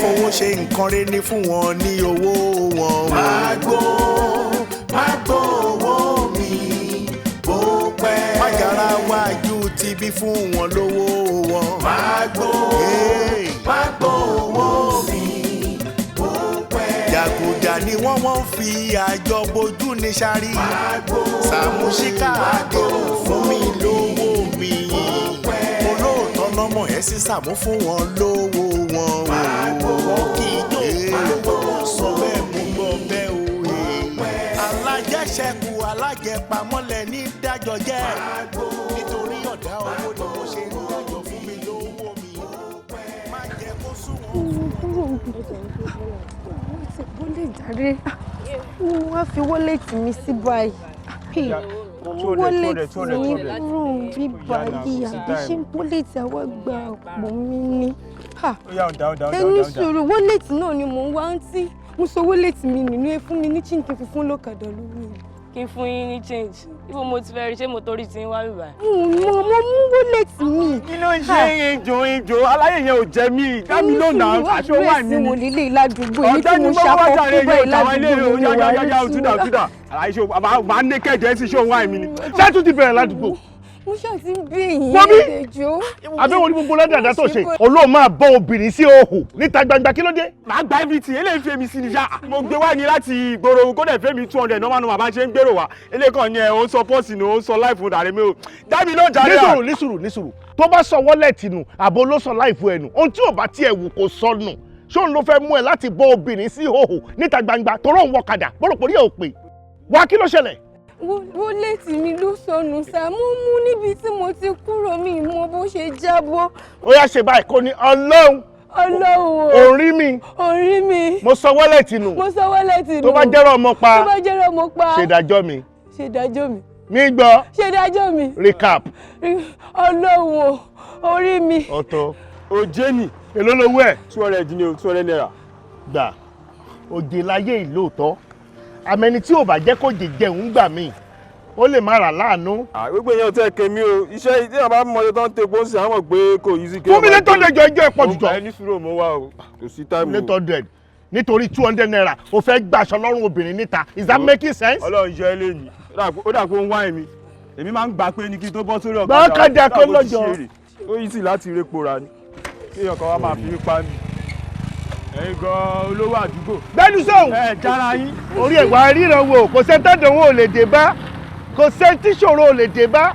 fowó ṣe nǹkan rẹ̀ ní fún wọn ní owó wọn. Má gbó owó mi bó pẹ́. Má yára wájú ti bí fún wọn lówó wọn. Má gbó owó mi bó pẹ́. Jàgùjà ni wọ́n fi àjọ bojú ní sáré. Sàámú Ṣíkàdé fún mi lówó mi. Olóòótọ́ lọ́mọ ẹ̀ sí Sàámú fún wọn lówó wọn. Wọ́n kì í jó sọ bẹ́ẹ̀ mú gbọ́ bẹ́ẹ̀ òye. Alájẹṣẹ́kù alájẹpamọ́lẹ̀ ní dájọ́ jẹ́. Nítorí ọ̀dá owó ni mo ṣe ń dájọ́ fún mi lówó mi. Má jẹ́ kó sún wọn. Wọlé jàre, wọ́n á fi wọ́lẹ̀tì mi sí báyìí. Wọ́lẹ̀tì mi rùn bí báyìí, àbí ṣé wọ́lẹ̀tì àwa gba àpò mi ni. Ẹni sọ̀rọ̀ wọ́lẹ̀tì náà ni mò ń wá ń tí. Mo sọ wọ́lẹ̀tì mi nínú ẹ fún mi ní chíǹkì fífún lọ́kadà lórí. Kí n fún yín ní change. Ibo mo ti fẹ́ rí ṣé mo torí ti ń wá bíbá. Mo mú wọ́lẹ̀tì mi. Kí ló ń ṣe ìjò aláyè yẹn ò jẹ mí. Dámi ló nà aṣọ wà mí. Ọ̀gbẹ́sì mo nílé ìládùúgbò èyí tí mo ṣàkóso bẹ́ẹ̀ ìládùúgbò mi wà túdà. Àlàyé ṣe máa ń ní kẹ̀jẹ́ sí ṣé òun wà mí ni. Ṣé tún ti bẹ̀rẹ̀ ládùúgbò? Mo ṣáà ti ń bí èyí ẹ̀ẹ́dẹ̀jọ́. Àbẹ̀wò ní gbogbo lọ́dàdà tó ṣe. Olóò máa bọ́ obìnrin sí òhò níta gbangba kí ló dé? Màá gba everything eléyìí fẹ́ mi sí ni ṣá. Mo gbé wá ní láti ìgboro kó dẹ̀ fẹ́ mi 200 normal bá ṣe ń gbèrò wá. Eléyìí kan ni ẹ̀ ó ń sọ pọ́ọ̀sì ni ó ń sọ láìfù dàrẹ́ mi o. Dábì ló jàre à. Ní sùúrù. Tó bá sọ wọ́lẹ̀tì nù àbò ló sọ láìfù ẹ̀ nù. Ohun tí ò bá tiẹ̀ wù kó sọ nù. Ṣóun ló fẹ́ mú ẹ láti bọ́ obìnrin sí òhò níta gbangba tó rọ̀ ń wọ̀kadà bọ́rọ̀pọ̀ rí ẹ̀ ò pè. Wá kí ló ṣẹlẹ̀? Wọ́lẹ̀tì mi ló sọnù Sàámú mú níbi tí mo ti kúrò mi mọ bó ṣe jábọ́. Ó yá ṣe báyìí kó ní Ọlọ́run. Orí mi. Mo sọ wọ́lẹ̀tì nù. Tó bá jẹ́rọ̀ ọmọ pa. Ṣèdájọ́ mi. Mi gbọ́. Ṣèdájọ́ mi. Recap. Ọlọ́run orí mi. Ọ̀tọ̀. Òjé ni. Èló lówó ẹ̀? 200 ni o, 200 naira. Gbà. Òjè láyé ìlóòótọ́. Àmẹ́ni tí ò bá jẹ́ kó jẹun gbà mí ó lè má rà láàánú. Gbogbo èèyàn tẹ́ kẹ́mi o iṣẹ́ tí àbá mọ̀ tó ń tepo sí àwọn pé kò yí sí kí. Fún mi létọ́ ẹjọ́ ẹ̀pọ̀ jùjọ. Ẹni sùúrù mo wá o kò sí táìmù. Létọ́ 100 nítorí 200 naira o fẹ́ gbaṣọ lọ́rùn obìnrin níta is that making sense? Ọlọ́run jẹ́ eléyìí ó dà pé ó ń wá èmi èmi máa ń gbà pé ní kí n tó bọ́ sórí ọ̀gá ọ̀kadà kó lọ́jọ́. Ó yí sí láti répo ra ni kí ọkọ̀ wa máa fi pa mi. Ẹ̀yin gan olówó àdúgbò. Bẹ́ẹ̀ni sọ̀hún. Jára yín. Orí ẹ̀wà ríran wo kò sẹ́ńtẹ́dọ̀wọ́ ò lè dé bá kò sẹ́ńtíṣòro ò lè dé bá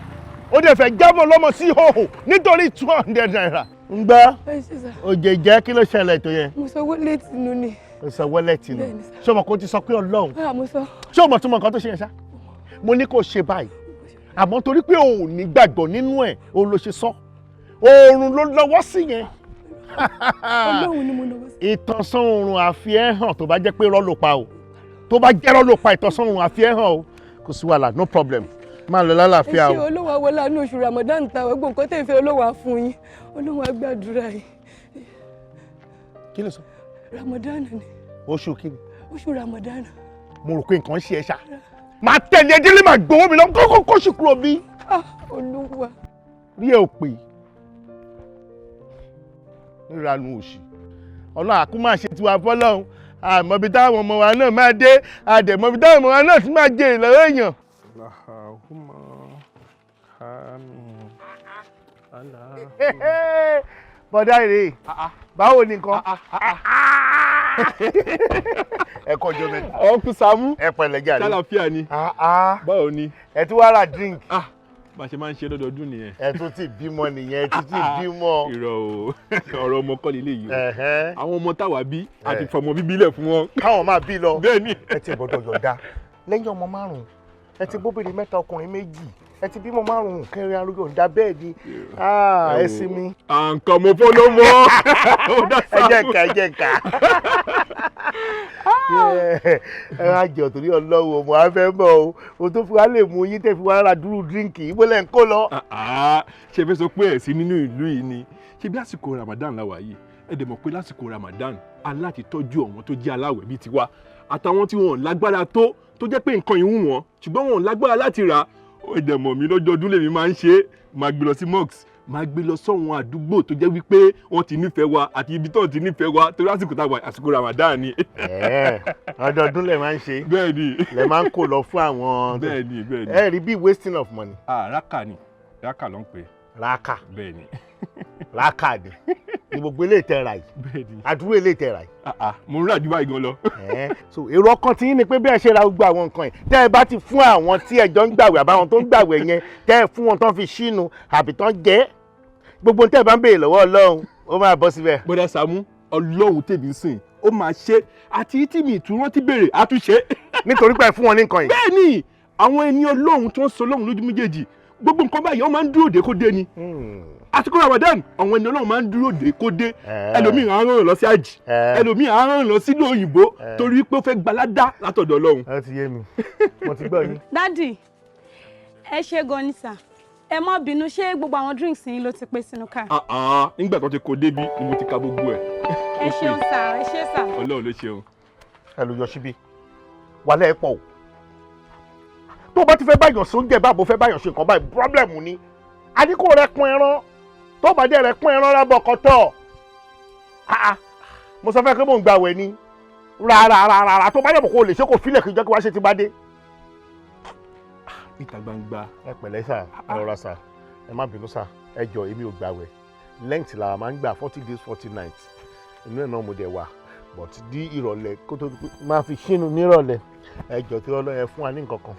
ó dẹ̀ fẹ́ jábọ̀ lọ́mọ sí hòhò nítorí 200 naira. Ń gbọ́ òjè jẹ́ kí ló ṣẹlẹ̀ tó yẹ. Mo sọ wọ́lẹ̀tì nù ni. Mo sọ wọ́lẹ̀tì nù. Ṣé ọmọ kò ti sọ pé Ọlọ́run? Ṣé ọmọ tó mọ nǹkan tó ṣe yẹn ṣá? Mo ní kó ṣe báyìí àmọ́ torí pé òun ní gbàgbọ́ nínú ẹ̀ òun ló ṣe sọ oòrùn ló lọ́wọ́ sí yẹn. Ọlọ́run ni mo lọ́wọ́ sí. Ìtànṣán oòrùn àfihàn hàn tó bá jẹ́ pé irọ́ ló pa o tó bá jẹ́ irọ́ ló pa ìtànṣán oòrùn àfihàn hàn o kò sí wàhálà no problem máa lọ lálàáfíà o. ẹ ṣe olówó awọlá ní oṣù Ramadan ta ẹgbẹ́ nǹkan tẹ̀ fẹ́ olówó àfún yín olówó agbàdúrà yìí. Kí ló sọ? Ramadan ni. Oṣù kí ni? Oṣù Ramadan. Mo rò pé nǹkan ṣe ẹ ṣá máa tẹ̀lé délé máa gbowó mi lọ kó sì kúrò bí. Olúwa. Rí ẹ ò pè níranú òṣì ọlọ́run àkúmọ̀ ṣe tiwa fọlọ́run àmọ́bí táwọn ọmọ wa náà máa dé àdẹ̀mọ́bí táwọn ọmọ wa náà sì máa jèrè lọ́wọ́ èèyàn. bọ́dá rèé báwo ni nǹkan ẹ kọjọ mẹ́ta. Uncle Saamu ẹ pẹ̀lẹ́ jàre. Ṣàlàfíà ni báwo ni. ẹ tún wá ra drink. bá a ṣe máa ń ṣe lọ́dọọdún nìyẹn. ẹ tún ti bímọ nìyẹn ẹ tún ti bímọ. irọ́ o ọ̀rọ̀ ọmọ kọ́ nílé yìí o àwọn ọmọ táwa bí a ti fọmọ bíbí lẹ̀ fún wọn. káwọn máa bí lọ. bẹ́ẹ̀ni. ẹ ti gbọ́dọ̀ yọ̀ọ̀dá lẹ́yìn ọmọ 5 ẹ ti bóbìnrin 3 ọkùnrin 2 ẹ ti bímọ 5 kẹrin arúgbó ǹda bẹ́ẹ̀ ni ẹ sí mi. nǹkan mo fọ́ ló mọ́. ẹ jẹ́ ká. ẹ máa jọ torí Ọlọ́run ọmọ afẹ́ bọ̀ o tó fi wá lè mú yín tẹ̀ fi wá ra dúró díríǹkì ibo lẹ́ ń kó lọ. ṣe fẹ́ sọ pé ẹ̀ sí nínú ìlú yìí ni ṣe bí àsìkò Ramadan la wà yìí ẹ dẹ̀ mọ̀ pé lásìkò Ramadan aláti tọ́jú àwọn tó jẹ́ aláwẹ̀ bíi tiwa àtàwọn tí wọn lágbára tó jẹ́ pé nǹkan yìí wù wọ́n ṣùgbọ́n wọn lágbára láti rà ẹ dẹ̀ mọ̀ mí lọ́jọ́ ọdún lèmi máa ń ṣe máa gbé lọ sí mosque máa gbé lọ sọ́wọ́n àdúgbò tó jẹ́ wípé wọ́n ti nífẹ̀ẹ́ wa àti ibi tó ti nífẹ̀ẹ́ wa torí àsìkò tá a wà àsìkò Ramadan ni. Ọdọọdún lẹ máa ń ṣe. Bẹ́ẹ̀ni. Lẹ máa ń kó lọ fún àwọn. Bẹ́ẹ̀ni. Ẹ rí bí wasting of money. Raka ni raka ló ń pè. Raka. Bẹ́ẹ̀ni. Raka ni gbogbo ilé ìtẹ̀ra yìí. Bẹ́ẹ̀ni. Àdúgbò ilé ìtẹ̀ra yìí. Mo ń rà jù báyìí gan lọ. So èrò ọkàn tí yín ni pé bí ẹ ṣe ra gbogbo àwọn nǹkan yìí tẹ́ ẹ bá ti fún àwọn tí ẹjọ́ ń gbàwẹ̀ àbáwọn tó ń gbàwẹ̀ yẹn tẹ́ ẹ fún wọn tán fi ṣínu àbí tán jẹ́ gbogbo tẹ́ ẹ bá ń béèrè lọ́wọ́ Ọlọ́run ó máa bọ́ síbẹ̀. Bọ́dà Sàámú Ọlọ́run tèmi sìn ó máa ṣe àti tí mi ìtú rántí béèrè á tún ṣe. Nítorí pé ẹ fún wọn ní nǹkan yìí. Bẹ́ẹ̀ni àwọn ẹni Ọlọ́run tó ń sọ Ọlọ́run lójú méjèèjì gbogbo nǹkan báyìí wọ́n máa ń dúró dé kó dé ni. Àsìkò Ramadan àwọn ẹni Ọlọ́run máa ń dúró dé kó dé ẹlòmíì á rán lọ sí àjì ẹlòmíì á rán lọ sílùú òyìnbó torí pé ó fẹ́ gbaládá látọ̀dọ̀ Ọlọ́run. Ẹ ti yé mi mo ti gbọ́ yín. Dádì ẹ ṣe gan ni sà ẹ má bínú ṣé gbogbo àwọn drinks yín ló ti pé sínú ká. Nígbà tó ti kó débi ni mo ti ka gbogbo ẹ̀. Ẹ ṣeun sà ẹ ṣe sà. Ọlọ́run ló ṣeun. Ẹ ló yọ síbí wàhálà ẹ pọ̀ o tó bá ti fẹ́ báyọ̀ sóúnjẹ báàbò fẹ́ báyọ̀ ṣe nǹkan báyìí pírọ́blẹ̀mù ni a ní kó rẹ kún ẹran tó bá dé rẹ kún ẹran rábọ̀ kọ́tọ̀ mo sọ fẹ́ pé mò ń gbàwẹ̀ ni rárá tó bá dẹ̀ bọ̀ kó o lè ṣe kó filẹ̀ kí jẹ́ kí wá ṣe ti bá dé. Níta gbangba. Ẹ pẹ̀lẹ́ sà ẹ rọra sà ẹ má bínú sà ẹ jọ èmi ò gbàwẹ̀ length la máa ń gbà 40 days 40 nights inú ẹ̀ náà mo dẹ̀ wà but di ìrọ̀lẹ́ kó tó máa fi ṣínú nírọ̀lẹ́ ẹ jọ tí ọlọ́yẹ fún wa ní nǹkan kan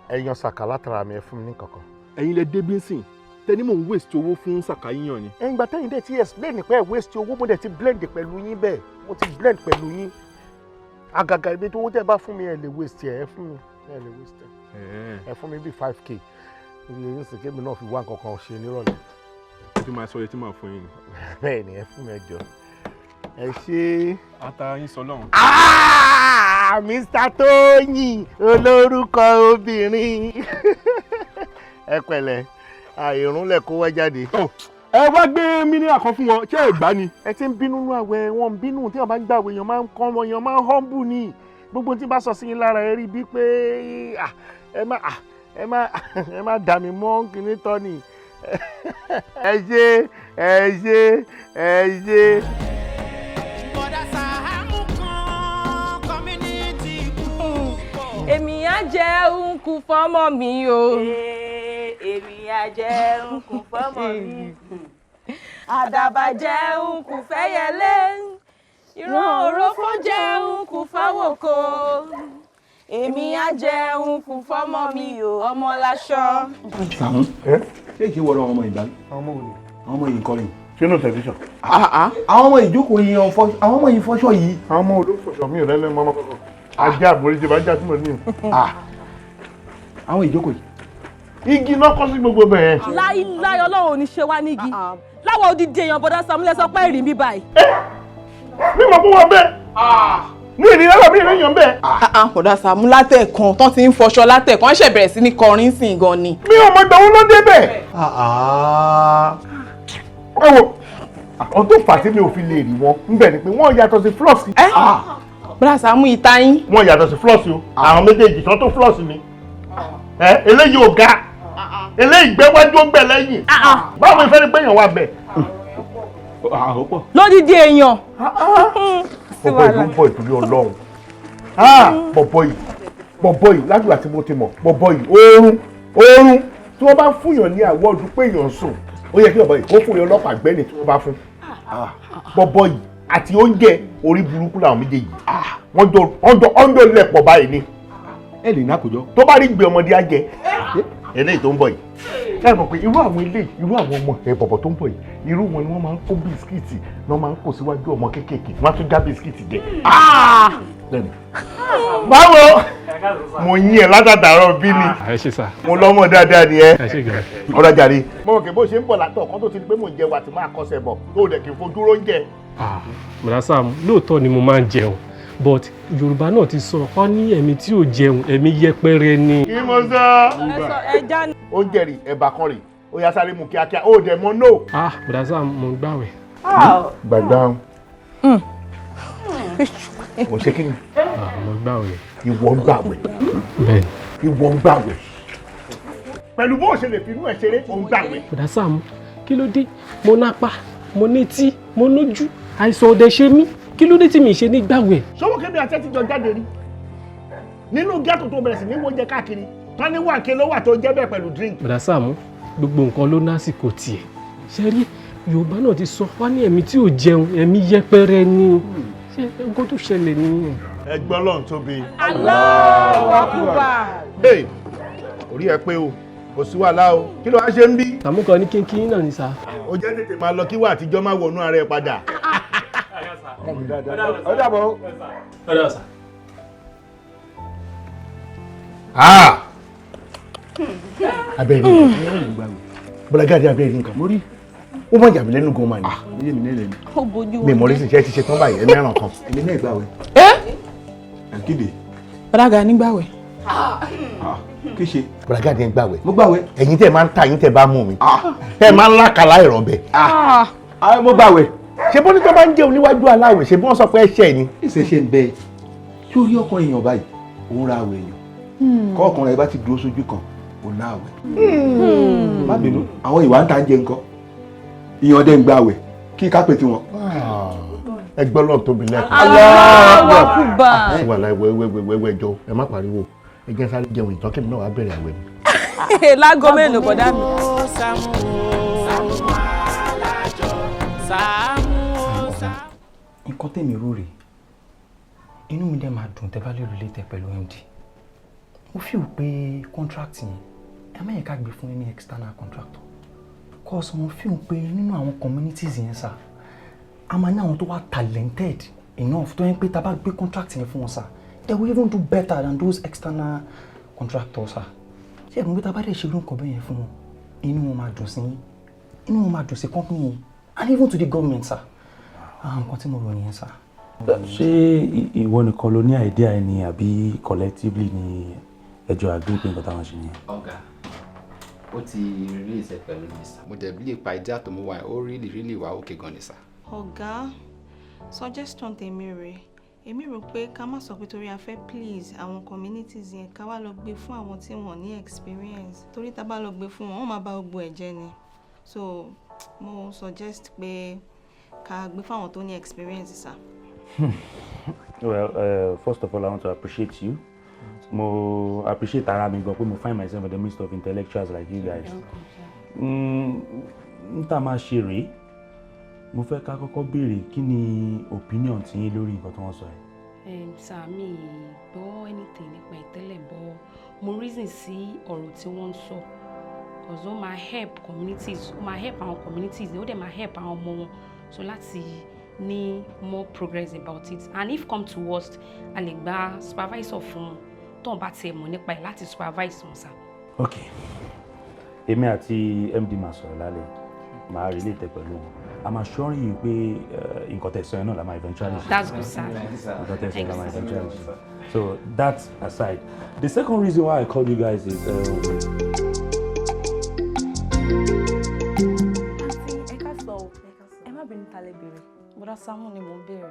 ẹ yan sàkà látara mi ẹ fún mi ní nǹkan kan. Ẹ̀yin lẹ débí sìn tẹni mò ń waste owó fún sàkà yíyan ni. Ẹ̀yin gbà tẹ́yìn dẹ̀ ti explain pé ẹ waste owó mo dẹ̀ ti blend pẹ̀lú yín bẹ́ẹ̀ mo ti blend pẹ̀lú yín àgàgà ibi tó owó tẹ́ bá fún mi ẹ lè waste ẹ fún mi ẹ lè waste ẹ fún mi bí 5k iye yín sì kébì náà fi wá nǹkan kan ṣe nírọ̀lẹ́. Ẹ ti máa sọ iye tí màá fún yín ni. Bẹ́ẹ̀ ni ẹ fún mi ẹ jọ ẹ ṣe. Ata yín sọ lọ́hùn. Mr. Tóyìn olórúkọ obìnrin ẹ pẹ̀lẹ́ ìrúnlẹ̀ kó wá jáde. Ẹ wá gbé mílíọ̀nù kan fún wọn ṣé ẹ gbá ni. Ẹ ti ń bínú nú àwẹ̀ wọn ń bínú tí wọn bá ń gbàwé èèyàn máa ń kọ́ wọn èèyàn máa ń humble ni gbogbo tí bá sọ sí yín lára ẹ rí bíi pé ẹ má dà mí mọ́ kíní tọ́ ni ẹ ṣe. Èmi á jẹun kù fọ́mọ mi o. Èmi á jẹun kù fọ́mọ mi. Àdàbà jẹun kù fẹ́yẹlé. Ìran òrófó jẹun kù fáwòkó. Èmi á jẹun kù fọ́mọ mi o. Ọmọ láṣọ. Sàmú ṣé ìṣe wọ̀rọ̀ ọmọ ìgbà? Àwọn ọmọ yìí kọrin. Sínú tẹlifíṣàn. Àwọn ọmọ ìjókòó yìí àwọn ọmọ yìí fọṣọ yìí. Àwọn ọmọ olófòṣọ mi ò lẹ́lẹ́ mọ́ ọmọ kankan. Ajá àbóríjì bá já tí mo ní. Àwọn ìjókòó yìí. Igi náà kọ́ sí gbogbo bẹ́ẹ̀. Láíláí Ọlọ́run ò ní ṣe wá nígi. Láwọn odidi èèyàn bọ̀dá Sàámú lẹ sọ pé èrì mi báyìí. Mi mọ̀ fún wọn bẹ́ẹ̀. Ní ìdílé lọ bí èèyàn bẹ́ẹ̀. Bọ̀dá Sàámú látẹ̀kan tán ti ń fọṣọ látẹ̀kan ṣẹ̀ bẹ̀rẹ̀ sí ní kọrin sìn gan ni. Mi ò mọ ìgbà wo ló dé bẹ́ẹ̀. Ẹ wo àwọn tó fà tí mi ò fi lè rí wọn ń bẹ̀ ni pé wọ́n yàtọ̀ sí flọ́ọ̀sì. Bọ̀dá Sàámú ìta yín. Wọ́n yàtọ̀ sí flọ́ọ̀sì o àwọn méjèèjì tán tó flọ́ọ̀sì ni. Eléyìí ò ga eléyìí gbẹ́wájú ó gbẹ lẹ́yìn báwo ni fẹ́ẹ́ gbẹ̀yàn wà bẹ̀. Lódìdí èèyàn. Bọ̀bọ̀ ìlú ń bọ̀ ìtúlé Ọlọ́run. Bọ̀bọ̀ yìí lágbà tí mo ti mọ̀ bọ̀bọ̀ yìí oorun tí wọ́n bá fúnyàn ní àwọ̀dù pé èèyàn sùn ó yẹ kí bọ̀bọ̀ yìí kó fún yàn ọlọ́pàá gbẹ́ni tí wọ́n bá fún. Bọ̀bọ̀ yìí àti oúnjẹ orí burúkú làwọn méjèèjì wọ́n jọ lẹ̀ pọ̀ báyìí ni. Ẹ lè ná àkójọ. Tó bá rí gbé ọmọdé á jẹ eléyìí tó ń bọ̀ yìí. Ẹ mọ̀ pé irú àwọn eléyìí irú àwọn ọmọ bọ̀bọ̀ tó ń bọ̀ yìí irú wọn ni wọ́n máa ń kó bisikíìtì náà máa ń kó síwájú ọmọ kéékèèké wọ́n á tún já bisikíìtì jẹ. Báwo mo yín ẹ látàdàrọ bí ni Ẹ ṣé sà. mo lọ́mọ dáadáa ni ẹ. Ẹ ṣé gan. Ọ̀rọ̀ jàre. Mo mọ̀ kí bó ṣe ń bọ̀ látọ̀ kan tó ti di pé mò ń jẹ wà tí máa kọsẹ̀ bọ̀ tó dẹ̀ kí n fojú ró ń jẹ. Bọ̀dá Sàámú lóòótọ́ ni mo máa ń jẹun but Yorùbá náà ti sọ ọ́ ní ẹ̀mí tí ò jẹun ẹ̀mí yẹpẹrẹ ni. Kí mo sọ? Ẹja ni. Oúnjẹ rì ẹ̀bà kan rì ó yá sáré mu kíákíá ó dẹ̀ mọ́ no. Bọ̀dá Sàámú mo ń gbàwẹ̀. Gbàgbá o ṣe kí ni? Mo ń gbàwẹ̀. Ìwọ ń gbàwẹ̀. Bẹ́ẹ̀ni. Ìwọ ń gbàwẹ̀. pẹ̀lú bó ṣe lè fi inú ẹ̀ ṣeré òun gbàgbé. bọ̀dá Sàámú kí ló dé mo nápa mo létí mo lójú àìsàn òde ṣe mí kí ló dé tí mi ṣe ní gbàwẹ̀. sọ́wọ́ kébì àti ẹtí jọ jáde rí nínú ghetto tó bẹ̀rẹ̀ sí ní wọ́n jẹ káàkiri tán ní wàǹkì ló wà tó jẹ́ bẹ́ẹ̀ pẹ̀lú drink. bọ̀dá Sàámú gbogbo nǹkan ló lásìkò tiẹ̀ ṣe rí Yorùbá náà ti sọ wá ní ẹ̀mí tí ò jẹun ẹ̀mí yẹpẹrẹ ni ṣé nǹkan tó ṣẹlẹ̀ nìyẹn. ẹgbọ́n lọ́n tóbi. Allahu Akbar. orí ẹ pé o kò sí wàhálà o kí ló wá ṣe ń bí. Sàámú kan ní kínkín náà ní sá. ó jẹ́ tètè máa lọ kí wà àtijọ́ máa wọnú ara ẹ padà. ó dàbọ̀. abẹ́rẹ́ nǹkan bọ́lágàdé abẹ́rẹ́ nǹkan mo rí ó mọ̀ jàmí lẹ́nu gan-an mà ní. Ó bójú mi mọ̀ rísìn ṣe ti ṣe tán báyìí ẹ mẹ́ràn kan. èmi náà gbàwẹ̀. àkídè. bọ́lága nígbàwẹ̀. kí ṣe. bọ́lágàdé ń gbàwẹ̀. mo gbàwẹ̀. ẹ̀yin tẹ́ máa ń ta yín tẹ́ bá mú mi tẹ́ máa ń lákàlà ìrọ̀bẹ̀. mo gbàwẹ̀. ṣé bó ní tó bá ń jẹun níwájú aláwẹ̀ ṣé bí wọ́n sọ pé ẹ̀ṣẹ̀ ni. ìṣẹ̀ṣẹ̀ ń bẹ sórí ọkàn èèyàn báyìí òun ra àwẹ̀ èèyàn kọ́ ọkùnrin ẹ bá ti dúró sójú kan òun náà àwẹ̀. má bínú àwọn ìwà ń ta ń jẹ nǹkan ìyàn dẹ́ ń gba àwẹ̀ kí kápẹ́ tiwọn. ẹgbẹ́ lọ́n tóbi lẹ́kọ̀ọ́. Allahu Akbar. ṣé wà láì wẹ́wẹ́wẹ́wẹ́ jọ ẹ má pariwo ẹ jẹ́ sáré jẹun ìtọ́kẹ́ mi náà wá bẹ̀rẹ̀ àwẹ̀ mi. Lágo mélòó bọ̀dá mi. nǹkan tèmi rò rè inú mi dẹ̀ máa dùn tẹ́ bá lè relate tẹ pẹ̀lú MD mo feel pé contract yẹn ẹ má yẹ ká gbé fún any external contractor cause mo feel pé nínú àwọn communities yẹn sá a máa ní àwọn tó wà talented enough tó yẹn pé tá a bá gbé contract yẹn fún wọn sá they will even do better than those external contractors sá ṣé ẹ̀gbọ́n pé tá a bá dẹ̀ ṣe irú nǹkan bẹ́ẹ̀ yẹn fún wọn inú wọn máa dùn sí inú wọn máa dùn sí company yẹn and even to the government sá nǹkan tí mo rò nìyẹn sá. ṣé ìwọ nìkan ló ní idea ẹ ni àbí collectively ni ẹjọ́ agree pé nǹkan táwọn ṣe nìyẹn. ọ̀gá ó ti release ẹ pẹ̀lú mi sá mo dẹ̀ bí lè pa idea tó mú wá ó really wà okay gan ni sá. ọ̀gá suggestion tèmi rè èmi rò pé ká má sọ pé torí a fẹ́ please àwọn communities yẹn ká wá lọ gbé fún àwọn tí wọ́n ní experience torí tá bá lọ gbé fún wọn wọ́n máa bà gbogbo ẹ̀ jẹ́ ni so mo suggest pé ká gbé fún àwọn tó ní experience sá. Well, first of all, I want to appreciate you. Mo appreciate ara mi gan pé mo find myself in the midst of intellectuals like you guys. Nta máa ṣe rèé, mo fẹ́ ká kọ́kọ́ béèrè kí ni opinion ti yín lórí nǹkan tí wọ́n sọ yìí. Sàmì gbọ́ anything nípa ìtẹ́lẹ̀ bọ́ mo reason sí ọ̀rọ̀ tí wọ́n ń sọ cause ó máa help communities ó máa help àwọn communities ó dẹ̀ máa help àwọn ọmọ wọn so láti ní more progress about it and if come to worst a lè gba supervisor fún tóun bá tiẹ̀ mọ̀ nípa ẹ̀ láti supervise wọn sá. Ok, èmi àti MD máa sọ̀rọ̀ lálẹ́ máa relate pẹ̀lú wọn I'm assuring you pé nǹkan tẹ̀sán yẹn náà la máa eventually ṣe. That's good sir. Nǹkan tẹ̀sán yẹn la máa eventually ṣe. So that aside, the second reason why I called you guys is. Bọ́dá Saamu ni mo béèrè.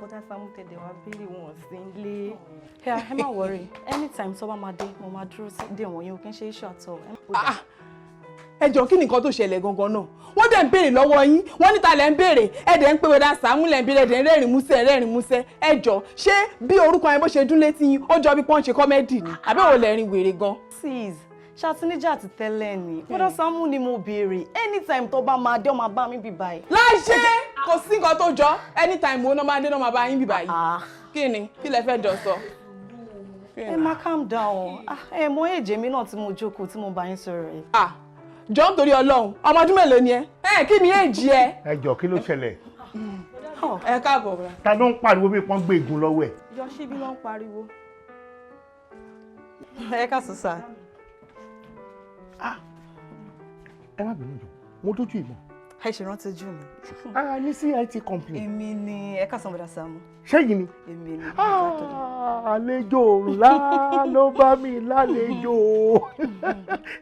Bọ́dá Saamu tẹ̀lé wa béèrè wọn sí ilé. Ẹ má worry anytime tó bá máa dé mo máa dúró sí dé wọ̀nyí o kì í ṣe iṣu àtọ̀. ẹ jọ̀ọ́ kí ni nǹkan tó ṣẹlẹ̀ gangan náà wọ́n dẹ̀ ń béèrè lọ́wọ́ yín wọ́n níta lẹ́ ń béèrè ẹ dẹ̀ ń pé Bọ́dá Saamu lẹ́ ń béèrè ẹ̀dẹ̀ ń rẹ́rìn músẹ́ ẹ jọ̀ọ́ ṣé bí orúkọ yẹn bó ṣe dún létí yín ó jọ bí pọ́n ṣe kọ́mẹ́dì ni àbí òun lẹ́rìn wèrè gan. Sis ṣàtúnìjà ti tẹ́lẹ̀ ni Bọ́dá Saamu ni mo béèrè anytime tó bá máa dé ó máa bá mi bí báyìí. láṣẹ kò sí nǹkan tó jọ anytime wo náà máa dé náà máa bá yín bí báyìí kí ni kí lẹ fẹ́ jọ sọ. ẹ má calm down ẹ mọ èjè mi náà tí mo jókòó tí mo bá yín sọ̀rọ̀ yìí. jọ nítorí Ọlọ́run ọmọ ọdún mélòó ni ẹ kí ni èjì ẹ. ẹ jọ kí ló ṣẹlẹ̀. ẹ káàbọ̀ bra. ta ló ń pariwo bí pọ́n gbé egun lọ́wọ́ ẹ̀. yọ síbí ló ń pariwo. ẹ ká sọ sá. ẹ má bínú jù mo dójú ìmọ̀. ẹ ṣe rántí ojú mi. ní CIT company. èmi ni ẹ ká sọ Bọ́dá Saamu. ṣẹ́yìn ni. èmi ni. àlejò ńlá ló bá mi lálejò.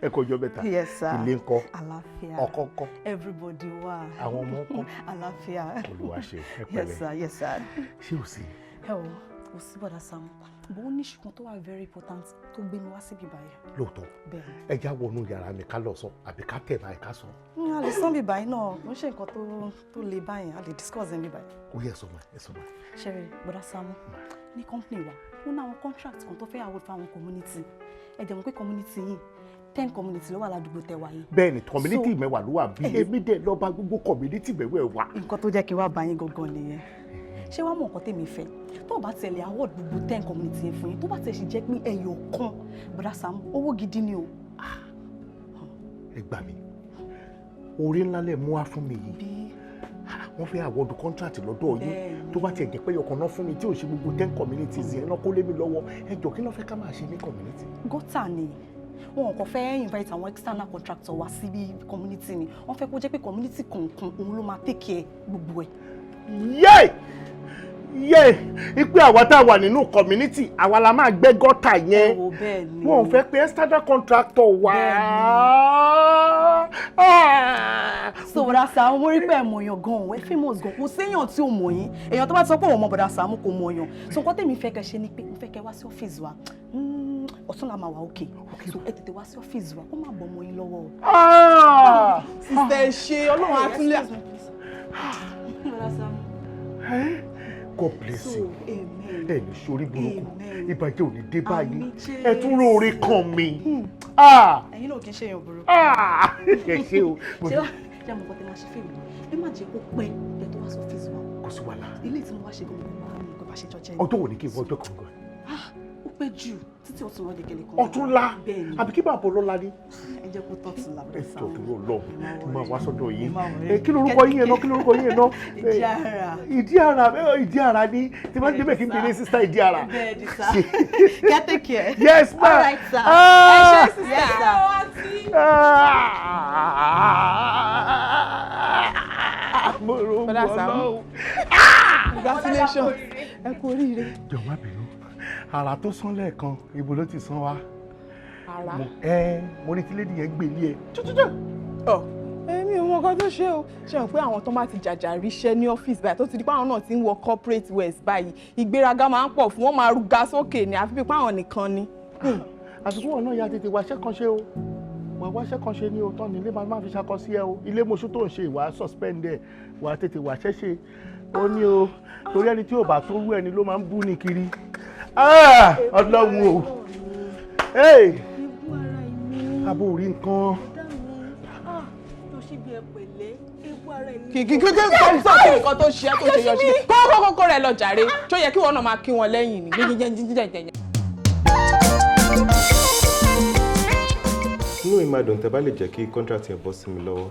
ẹ kọjọ bẹ́ta. Yes sir. ilé ńkọ́. àlàáfíà. ọkọ ńkọ́. everybody wà. àwọn ọmọ ńkọ́. àlàáfíà. Olúwa ṣe ẹ pẹ̀lẹ́. Yes sir, yes sir. ṣé o sí. ẹ o kò sí Bọ́dá Saamu bó ní ṣùgbọ́n tó wà very important tó gbé mi wá síbi báyìí. lóòótọ́ ẹ já wọnú yàrá mi ká lọ sọ àbí ká tẹ̀ báyìí ká sọ. a lè sọ bí báyìí náà kò ń ṣe nǹkan tó le báyìí a lè discuss ẹ̀ bí báyìí. ó yẹ sọ ma ẹ sọ ma. ṣẹ́rí bọ́dá Saamu ní company wa ó ní àwọn contract kan tó fẹ́ award fún àwọn community ẹ jẹ́ mọ̀ pé community yìí 10 community ló wà ládùúgbò tẹwa yìí. bẹ́ẹ̀ni community mẹ́wàá ló wà bí èmi dẹ̀ lọ bá gbogbo community mẹ́wàá wà. nǹkan tó jẹ́ kí n wá bá yín gangan nìyẹn ṣé wàá mọ nǹkan tèmi fẹ́ tó o bá tẹ̀lé award gbogbo 10 community yẹn fún yín tó bá tẹ̀ ṣe jẹ́ pé ẹyọ kan bọ́dá Saamu owó gidi ni o. ẹ gbà mí orí ńlá lẹ̀ mú wá fún mi yìí wọ́n fẹ́ award contract lọ́dọ̀ yín tó bá tiẹ̀ jẹ́ pé ọkàn náà fún mi tí ò ṣe gbogbo 10 communities yẹn náà kó lé mi lọ́wọ́ ẹ jọ kí ló fẹ́ ká máa ṣe ní community. gọ́tà ni wọn kò fẹ́ invite àwọn external contractor wá síbi community ni wọ́n fẹ́ kó jẹ́ pé community kọ̀ọ̀kan òun ló máa take care gbogbo ẹ̀. yé ipe àwa tá a wà nínú community àwa la máa gbẹ́ gọ́tà yẹn wọn ò fẹ́ pé external contractor wá. so bọ̀dá Saamu mo rí pé ẹ̀ mọ̀yàn gan-an ẹ̀ famous gan-an kò séèyàn tí ò mọ̀ yín èèyàn tó bá ti sọ pé òun mọ̀ bọ̀dá Saamu kò mọ̀yàn so nǹkan tèmi fẹ́ kẹ́ ṣe ni pé mo fẹ́ kẹ́ wá sí ọ́fíìsì wa ọ̀tún la máa wà òkè so ẹ tètè wá sí ọ́fíìsì wa kó má bọ̀ ọmọ yín lọ́wọ́ o. sísẹ ṣe Ọlọ́run àtúnlẹ̀. God bless you ẹ ní sórí burúkú ìbàjẹ́ ò ní dé báyìí ẹ tún róore kàn mí. ẹ̀yin náà kì í ṣe èèyàn burúkú. ẹ ṣe o. ṣé wàá mọ̀ kọ́tẹ́ máa ṣe fèmí ẹ má jẹ́ kó pẹ́ ẹ tó wá sí ọ́fíìsì wa. kò sí wàhálà. ilé tí mo wá ṣe gbọ́dọ̀ máa ń gbọ́ bá ṣe jọ jẹ́. ọjọ́ wo ni kí n wọ ọjọ́ kan gan. ó pẹ́ jù títí ọ̀tún lọ́dẹ kẹlẹ̀ kan. ọ̀túnla àbí kí bàbá ọlọ́lá ní. ẹ jẹ́ kó tọ́tún la bẹ̀rẹ̀ sáà. ẹ jọ̀ọ́ Ọlọ́run máa wá sọ́dọ̀ yìí kí lorúkọ yín yẹn náà kí lorúkọ yín yẹn náà. ìdí ara ní tí wọ́n débẹ̀ kí n pè ní sísá ìdí ara. bẹ́ẹ̀ni sá kẹ́tẹ̀kẹ́. yes ma. all right sir. ẹ ṣe sísá sá. bọ́dá Saamu congratulations ẹ kú oríire. jọ̀wọ́ bínú ara tó sán lẹ́ẹ̀kan ibo ló ti sán wa. ara mo ní kí lédi yẹn gbé ilé ẹ. èmi ò mọ nǹkan tó ṣe o ṣe hàn pé àwọn tó máa ti jàjà ríṣẹ́ ní ọ́fíìsì báyìí tó ti di pé àwọn náà ti ń wọ corporate wears báyìí ìgbéraga máa ń pọ̀ fún wọn máa ruga sókè ní àfi pé àwọn nìkan ni. àsìkò wọn náà ya tètè wáṣẹ́ kan ṣe o wà wáṣẹ́ kan ṣe ní o tán ní ilé máa fi ṣakọ sí ẹ o ilé mọṣú tó ń ṣe ìwà suspend ẹ wà tètè wáṣẹ́ ṣe ó ní o torí ẹni tí ò bá tó rú ẹni ló máa ń bú ní kiri. Ọlọ́run o abo orí nǹkan. kìkì nǹkan tó ṣe tó ṣe yọjú kókó rẹ lọ jàre tó yẹ kí wọn náà máa kí wọn lẹ́yìn ní jẹjẹjẹjẹjẹ. inú mi máa dùn tẹ́ bá lè jẹ́ kí contract yẹn bọ́ sí mi lọ́wọ́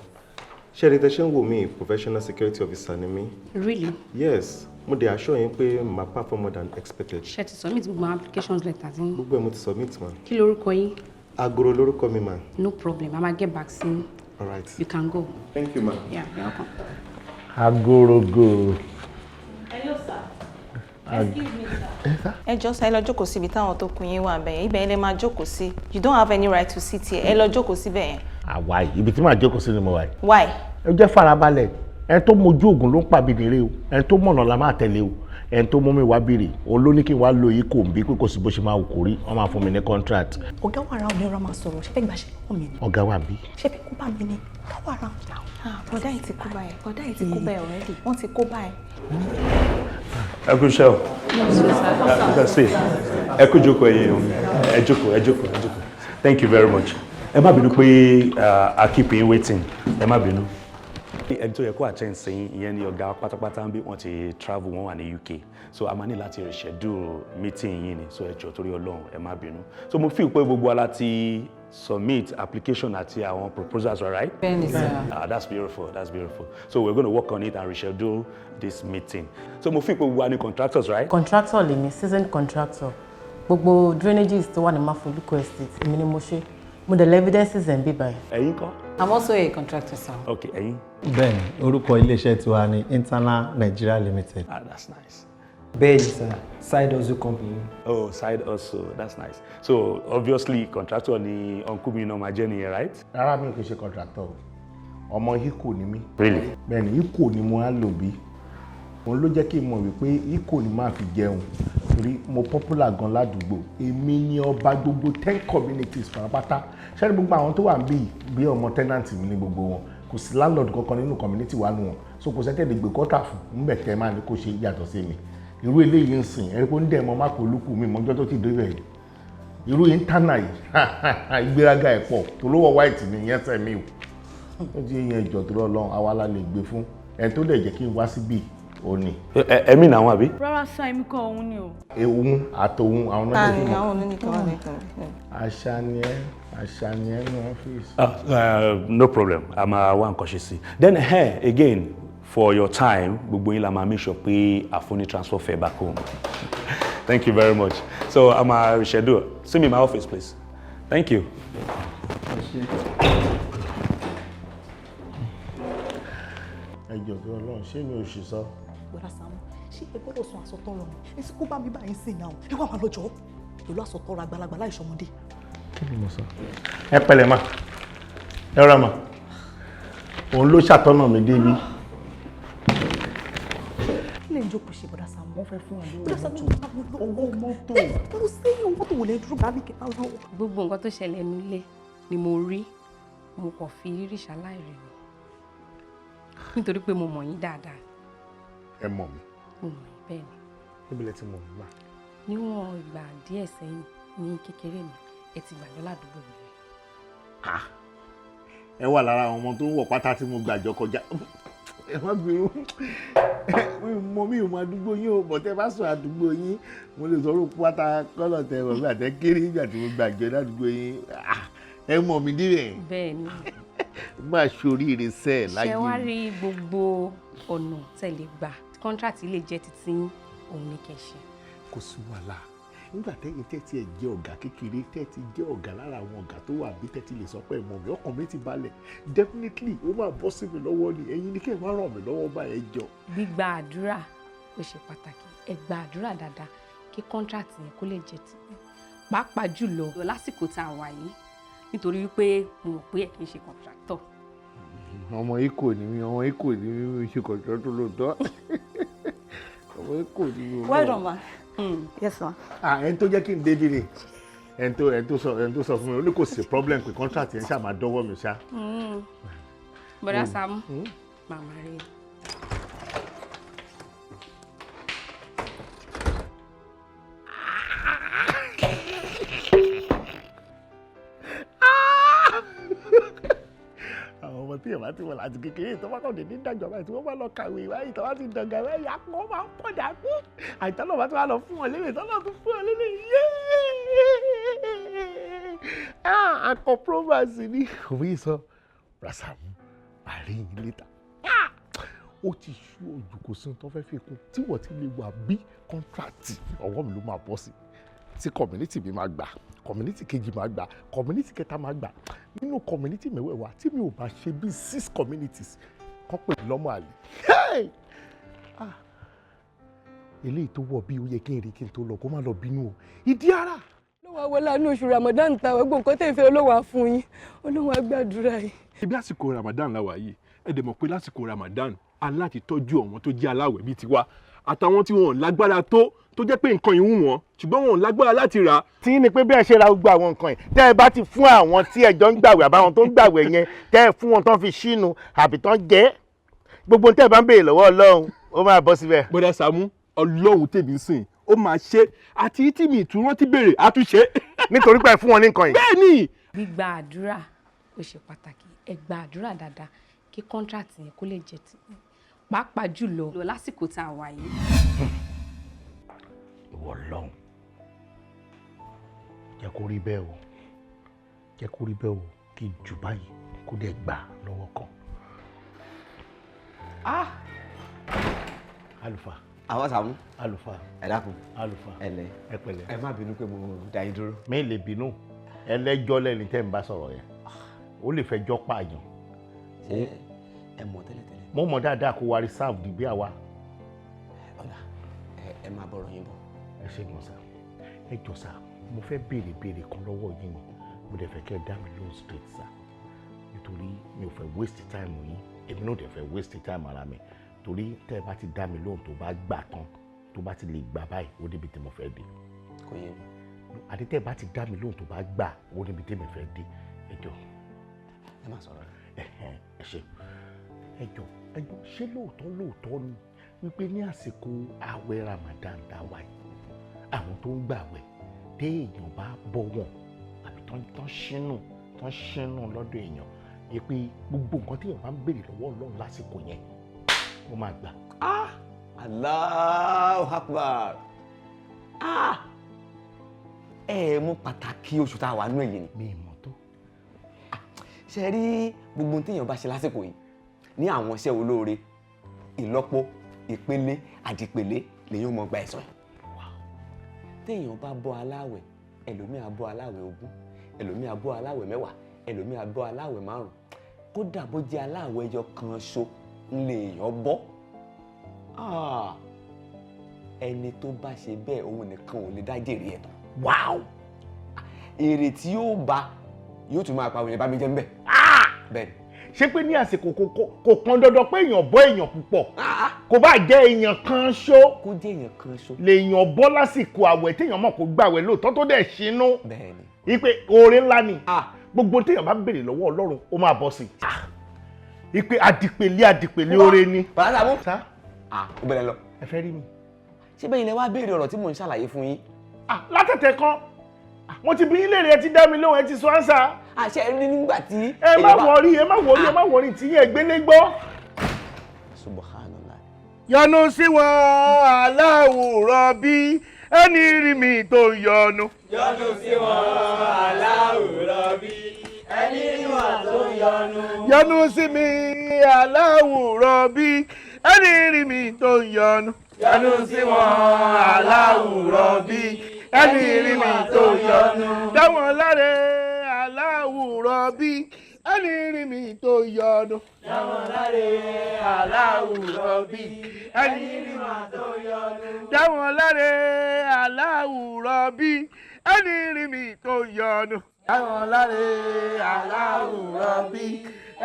ṣé ẹni tẹ́ ṣe ń wò mí professional security officer ni mí. Really? Yes mo dey assure yín pé màá perform more than expected. ṣe ti submit gbogbo applications letter tí. gbogbo ẹ̀ mo ti submit ma. kí lorúkọ yín. Agoro lorúkọ mi ma. No problem, I might get back soon. All right. You can go. Thank you ma. Yeah, you're welcome. Agorogo. Hello sir. Excuse me sir. Ẹ jọ̀ọ́ sá ẹ lọ jókòó síbi táwọn tó kù yín wà bẹ́ẹ̀ ibẹ̀ ẹ lè máa jókòó sí. You don't have any right to sit here. Ẹ lọ jókòó síbẹ̀ yẹn. Àwa yìí ibi tí màá jókòó sí ni mo wà yìí. Why? Ẹ jẹ́ farabalẹ̀ ẹni tó mojú oògùn ló ń pa bìdìrẹ́ o ẹni tó mọ̀nà la máa tẹ̀lé o ẹni tó mú mi wá béèrè òun ló ní kí n wá lo yìí kò ń bí pé kò sí bó ṣe máa wù kó rí wọ́n máa fún mi ní contract. ọ̀gá wàrà ọ̀nà ẹ̀rọ máa sọ̀rọ̀ ṣé fẹ́ gbàṣẹ́ lọ́wọ́ mi ni. ọ̀gá wà bí. ṣé fẹ́ kó bá mi ni ọ̀gá wàrà ọ̀nà. bọ̀dá yìí ti kó báyìí bọ̀dá yìí ti kó báyìí already wọ́n ti kó báyìí. ẹ kú iṣẹ́ o ẹ kú jókòó ẹ jókòó thank you very much ẹ má bínú pé I keep you waiting ẹ má bínú. ẹni tó yẹ kó attend sẹ́yìn ìyẹn ni ọ̀gá pátápátá ń bí wọ́n ti travel wọ́n wà ní UK so a máa ní láti reschedule meeting yìí ni so ẹ jọ̀ọ́ torí Ọlọ́run ẹ má bínú so mo feel pé gbogbo ala ti submit application àti àwọn proposals right. bẹ́ẹ̀ni sir. That's beautiful so we're going to work on it and reschedule this meeting so mo feel pé gbogbo wa ni contractors right. contractor lè ní seasoned contractor gbogbo drainages tó wà ní Mafoluko estate èmi ni mo ṣe mo dẹ̀ evidences ẹ̀ ń bí báyìí. ẹ̀yin kọ́. I'm also a contractor sir. Okay ẹ̀yin. Bẹ́ẹ̀ni orúkọ iléeṣẹ́ tiwa ni Internal Nigeria Limited. That's nice. Bẹ́ẹ̀ni sir side hustle company. Oh side hustle that's nice so obviously contractor ni uncle mi náà máa jẹ́ nìyẹn right. rárá mi ò kì í ṣe contractor ọmọ Ikko ni mí. Really. Bẹ́ẹ̀ni Ikko ni mo á lò bí òun ló jẹ́ kí n mọ̀ wípé Ikko ni máa fi jẹun torí mo popular gan ládùúgbò èmi ni ọba gbogbo 10 communities pátápátá ṣẹ́ni gbogbo àwọn tó wà ń bí ọmọ tenant mi ní gbogbo wọn kò sí landlord kankan nínú community wa nù wọn so kò sẹ́tẹ̀ lè gbé kọ́tà fún ńbẹ̀ tẹ́ máa ní kó ṣe yàtọ̀ sí mi irú eléyìí ń sìn ẹ̀rí kó ń dẹ̀ mọ́ má kó lùkù mi mọ́jọ́ tó ti dé bẹ̀ yìí irú ìntánà yìí ìgbéraga ẹ̀ pọ̀ tó lówó white ni ìyẹn sẹ́ mi o ó ti yẹn ìjọ tó lọ́ọ́ àwa la lè gbé fún ẹni tó dẹ̀ jẹ́ kí n wá síbí òní. ẹ̀mí náà wà bí. rárá sá èmi kọ́ òun ni o. òun àtòun àwọn náà lè fi mọ̀. àwọn olóníkan wà nìkan. àṣà ni ẹ ní ọ́fíìsì. No problem a máa wá nǹkan ṣe sí then again for your time gbogbo yín la máa make sure pé àfúnni transfer fare back home. Thank you very much. So I'm a reschedule. See me in my office, please. Thank you. Ẹjọ́ tó Ọlọ́run ṣé mi ò ṣì sọ. Bọ́dá Saamu, ṣé ẹ gbọ́dọ̀ sọ àsọtọ́ lọ? Ẹ sì kó bá mi báyìí sí náà. Ẹ wá máa lọ́jọ́ pẹ̀lú àsọtọ́ ra àgbàlagbà láìṣọmọdé. Kí ni mo sọ? Ẹ pẹ̀lẹ́ mà, ẹ rọra mà, òun ló ṣàtọ́nà mi débi. Kí lè ń jókòó ṣe Bọ́dá Saamu? Wọ́n fẹ́ fún ẹ owó mọ́tò. Mo ṣe owó mọ́tò wò lè dúró bá mi kẹta lọ. Gbogbo nǹkan tó ṣẹlẹ̀ nílé ni mo rí mo kàn fi rírí ṣaláì rẹ̀ ni nítorí pé mo mọ̀ yín dáadáa. Ẹ mọ̀ mi. Mo mọ̀ yín bẹ́ẹ̀ ni. Níbi lẹ ti mọ̀ mi wá. Níwọ̀n ìgbà díẹ̀ sẹ́yìn ní kékeré mi ẹ ti gbàgbọ́ ládùúgbò mi. Ẹ wà lára àwọn ọmọ tó ń wọ̀ pátá tí mo gbàjọ kọjá. Ẹ má bínú mi ò mọ àdúgbò yín o bọ̀tẹ́ bá sọ àdúgbò yín mo lè sọ orúkọ pátá kọ́lọ̀ tẹ wọ̀ bí àtẹ kéré nígbà tí mo gbàjọ ládùúgbò yín ẹ mọ̀ mí dírẹ̀. Bẹ́ẹ̀ ni. Má ṣoríire sẹ́ẹ̀ láyé. Ṣé wá rí gbogbo ọ̀nà tẹ̀lé gbà kọ́ńtrátì lè jẹ́ títí òun ní kẹ̀ṣẹ́. Kò sí wàhálà nígbà tẹ́yìn tẹ́tí ẹ̀ jẹ́ ọ̀gá kékeré tẹ́tí jẹ́ ọ̀gá lára àwọn ọ̀gá tó wà bí tẹ́tí lè sọ pé ẹ̀ mọ̀ mi ọkàn mi ti balẹ̀ definitely ó máa bọ́ sí mi lọ́wọ́ ni ẹ̀yin ni kẹ́ ẹ̀ má ràn mí lọ́wọ́ bá ẹ jọ. Gbígba àdúrà ó ṣe pàtàkì ẹ gba àdúrà dáadáa kí kọ́ńtrátì yẹn kó lè jẹ́ ti pàápàá jùlọ lásìkò tá a wà yìí nítorí wípé mo mọ̀ pé ẹ kì í ṣe kọ̀ǹtrátọ̀. Ọmọ ikò ni mi ṣe kọ̀ǹtrátọ̀ lóòótọ́ ọmọ ikò ni mi. Well done ma. Yes ma. Ẹni tó jẹ́ kí n débi ni ẹni tó sọ fún mi ó ní kò sí problem pé contract yẹn ṣáà máa dọ́wọ́ mi ṣá. Bọ́dá Saamu màmá rẹ̀. Àwọn ọmọ tí èèyàn ti wọ̀ láti kékeré tó bá kàn dé ní ìdájọ́ báyìí tí wọ́n bá lọ kàwé báyìí tó bá ti dàgbà báyìí àpò máa ń pọ̀ dàgbé àìtọ́nà bá ti wá lọ fún wọn lélẹ̀ tọ́nà tó fún wọn lélẹ̀ akọ promise ni òwe sọ Saamu àárín létà ó ti ṣú ojú kò sí tó fẹ́ fi kún tí wọ́n ti lè wà bí kọ́ńtrátì ọwọ́ mi ló máa bọ́ sí tí community mi máa gbà community kejì máa gbà community kẹta máa gbà nínú community mẹ́wẹ̀ẹ̀wá tí mi ò bá ṣe bí 6 communities kọ́ pè lọ́mọ àlè eléyìí tó wọ̀ bí ó yẹ kí n rí kí n tó lọ kó má lọ bínú o ìdí ara. Olówó awọlá ní oṣù Ramadan ta ọgbọ́n nǹkan tẹ̀ fẹ́ olówó àfún yín olówó agbàdúrà yìí. Ibi àsìkò Ramadan la wà yìí ẹ dẹ̀ mọ̀ pé lásìkò Ramadan aláti tọ́jú àwọn tó jẹ́ aláwẹ̀ bíi tiwa àtàwọn tí wọn lágbára tó jẹ́ pé nǹkan yìí wù wọ́n ṣùgbọ́n wọn lágbára láti rà. Tí ní pé bí ẹ ṣe ra gbogbo àwọn nǹkan yìí tẹ́ ẹ bá ti fún àwọn tí ẹjọ́ ń gbàwẹ̀ àbáwọn tó ń gbàwẹ̀ yẹn tẹ́ ẹ fún wọn tán fi ṣínu àbí tán jẹ́ gbogbo tẹ́ ẹ bá ń béèrè lọ́wọ́ Ọlọ́run ó máa bọ́ síbẹ̀. Bọ́dá Saamu Ọlọ́run tèmi ń sìn ó máa ṣe àti tí mi ìtúrọ́ ti béèrè àtúnṣe. Nítorí pé ẹ fún wọn ní nǹkan yìí. Bẹ́ẹ̀ni. Gbígba àdúrà ó ṣe pàtàkì ẹ gba àdúrà dáadáa kí kọ́ńtrátì yẹn kó lè jẹ́ ti pàápàá jùlọ lásìkò tá a wà yìí. Ìwọ Ọlọ́run jẹ́ kó rí bẹ́ẹ̀ o jẹ́ kó rí bẹ́ẹ̀ o kí n jù báyìí kó dẹ̀ gbà lọ́wọ́ kan. Àlùfáà. Àwọn Saamu. Àlùfáà. Ẹ dákun. Àlùfáà. Ẹ pẹ̀lẹ́. Ẹ má bínú pé mo dá yín dúró. Mi lè bínú ẹlẹ́jọ́ lẹ́ni tẹ́ ń bá sọ̀rọ̀ yẹn ó lè fẹ́ jọ́ pààyàn. Ṣé ẹ mọ̀ tẹ́lẹ̀tẹ́lẹ̀? Mo mọ̀ dáadáa kó wa reserve di bí àwa. Ọ̀la ẹ máa bọ̀rọ̀ yín bọ̀. Ẹ ṣe gbọ̀nsá ẹ jọ sá mo fẹ́ béèrè kan lọ́wọ́ yín ni mo dẹ̀ fẹ́ kẹ́ ẹ dá mi lóhùn straight sá nítorí mi ò fẹ́ waste time yín èmi náà dẹ̀ fẹ́ waste time ara mi torí tẹ́ ẹ bá ti dá mi lóhùn tó bá gbà tán tó bá ti lè gbà báyìí ó débi tí mo fẹ́ dé. Kò yé mi. Àdìtẹ́ bá ti dá mi lóhùn tó bá gbà ó débi tí mo fẹ́ dé. Ẹ jọ. Ẹ má sọ̀rọ̀. Ẹ ṣe. Ẹ jọ ṣé lóòótọ́ ni wípé ní àsìkò ààwẹ̀ Ramadan tá a wà yìí àwọn tó ń gbààwẹ̀ téèyàn bá bọ́ wọn àbí tán ṣínú lọ́dọ̀ èèyàn yẹ pé gbogbo nǹkan téèyàn bá ń béèrè lọ́wọ́ Ọlọ́run lásìkò yẹn ó máa gbà. Allahu Akbar. Ẹ mú pàtàkì oṣù tá a wà nínú èyí ni. Mi mọ̀ tó. Ṣé rí gbogbo téèyàn bá ṣe lásìkò yìí ní àwọn iṣẹ́ olóore ìlọ́po ìpele àdìpele lèyàn mọ̀ gba ẹ̀san. Téèyàn bá bọ́ aláwẹ̀ ẹlòmíà bọ́ aláwẹ̀ 20 ẹlòmíà bọ́ aláwẹ̀ 10 ẹlòmíà bọ́ aláwẹ̀ 5 kódà bó jẹ́ aláwẹ̀ ẹyọ kan ṣo lèèyàn bọ́. Ẹni tó bá ṣe bẹ́ẹ̀ òun nìkan ò lè dá jèrè ẹ̀ tán. Wow! Èrè tí yóò bá yóò tún máa pa òyìnbá mi jẹ́ ń bẹ̀. Bẹ́ẹ̀ni. Ṣé pé ní àsìkò kò pọn dandan pé èèyàn bọ́ èèyàn púpọ̀ kò bá jẹ́ èèyàn kan ṣó kó jẹ́ èèyàn kan ṣó lèèyàn bọ́ lásìkò àwẹ̀ téèyàn mọ̀ kó gbàwẹ̀ lóòótọ́ tó dẹ̀ ṣínú. Bẹ́ẹ̀ni. Ipe oore ńlá ni gbogbo téèyàn bá béèrè lọ́wọ́ Ọlọ́run ó máa bọ́ sí i. Ipe àdìpèlé oore ni. Bàbá Sàámú. Ó bẹ̀rẹ̀ lọ. Ẹ fẹ́ rí mi. Ṣé bẹ́ẹ̀ ilẹ̀ wá béèrè ọ̀rọ̀ tí mò ń ṣàlàyé fún yín? Látẹ̀tẹ̀ kan mo ti bí yín léèrè ẹ ti dá mi lóhùn ẹ ti sọ ánsà. Àṣẹ rí nígbà tí. ẹ má wọrí tí yín ẹgbẹ́lé gbọ́. Subhanallah. Yọ́nú sí wọn aláwùrọ̀ bí ẹni rí mi tó yọ́nú. Yọ́nú sí wọn aláwùrọ̀ bí ẹni rí wọn tó yọ́nú. Yọ́nú sí mi aláwùrọ̀ bí ẹni rí mi tó yọ́nú. Yọ́nú sí wọn aláwùrọ̀ bí ẹni rí mi tó yọ́nú. Dáwọn láre aláwùrọ̀ bí ẹni rí mi tó yọ́nú. Dáwọn láre aláwùrọ̀ bí ẹni rí mi tó yọ́nú. Dáwọn láre aláwùrọ̀ bí ẹni rí mi tó yọ́nú. Dáwọn láre aláwùrọ̀ bí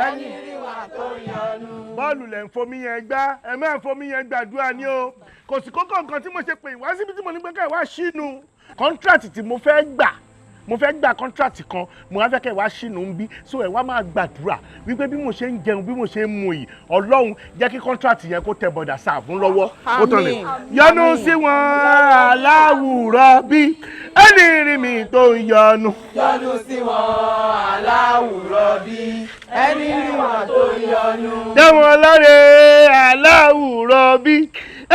ẹni rí wa tó yọ́nú. Bọ́ọ̀lù lẹ̀ ń fomi yẹn gbá ẹ máa ń fomi yẹn gbàdúrà ní o kò sí kókó nǹkan tí mo ṣe pé ìwá síbi tí mo ní pé ká ìwá ṣínú kọ́ńtrátì tí mo fẹ́ gba kọ́ńtrátì kan mo wá fẹ́ kẹ́ ìwá ṣínú ń bí so ẹ̀ wá máa gbàdúrà wípé bí mo ṣe ń jẹun bí mo ṣe ń mu yìí Ọlọ́run jẹ́ kí kọ́ńtrátì yẹn kó tẹ bọ̀dà sáàfún lọ́wọ́ ó tọ́ ni. Yọ́nú sí wọn aláwùrọ̀ bí ẹni rí mi tó yọ́nú. Yọ́nú sí wọn aláwùrọ̀ bí ẹni rí wọn tó yọ́nú. Dáwọn láre aláwùrọ̀ bí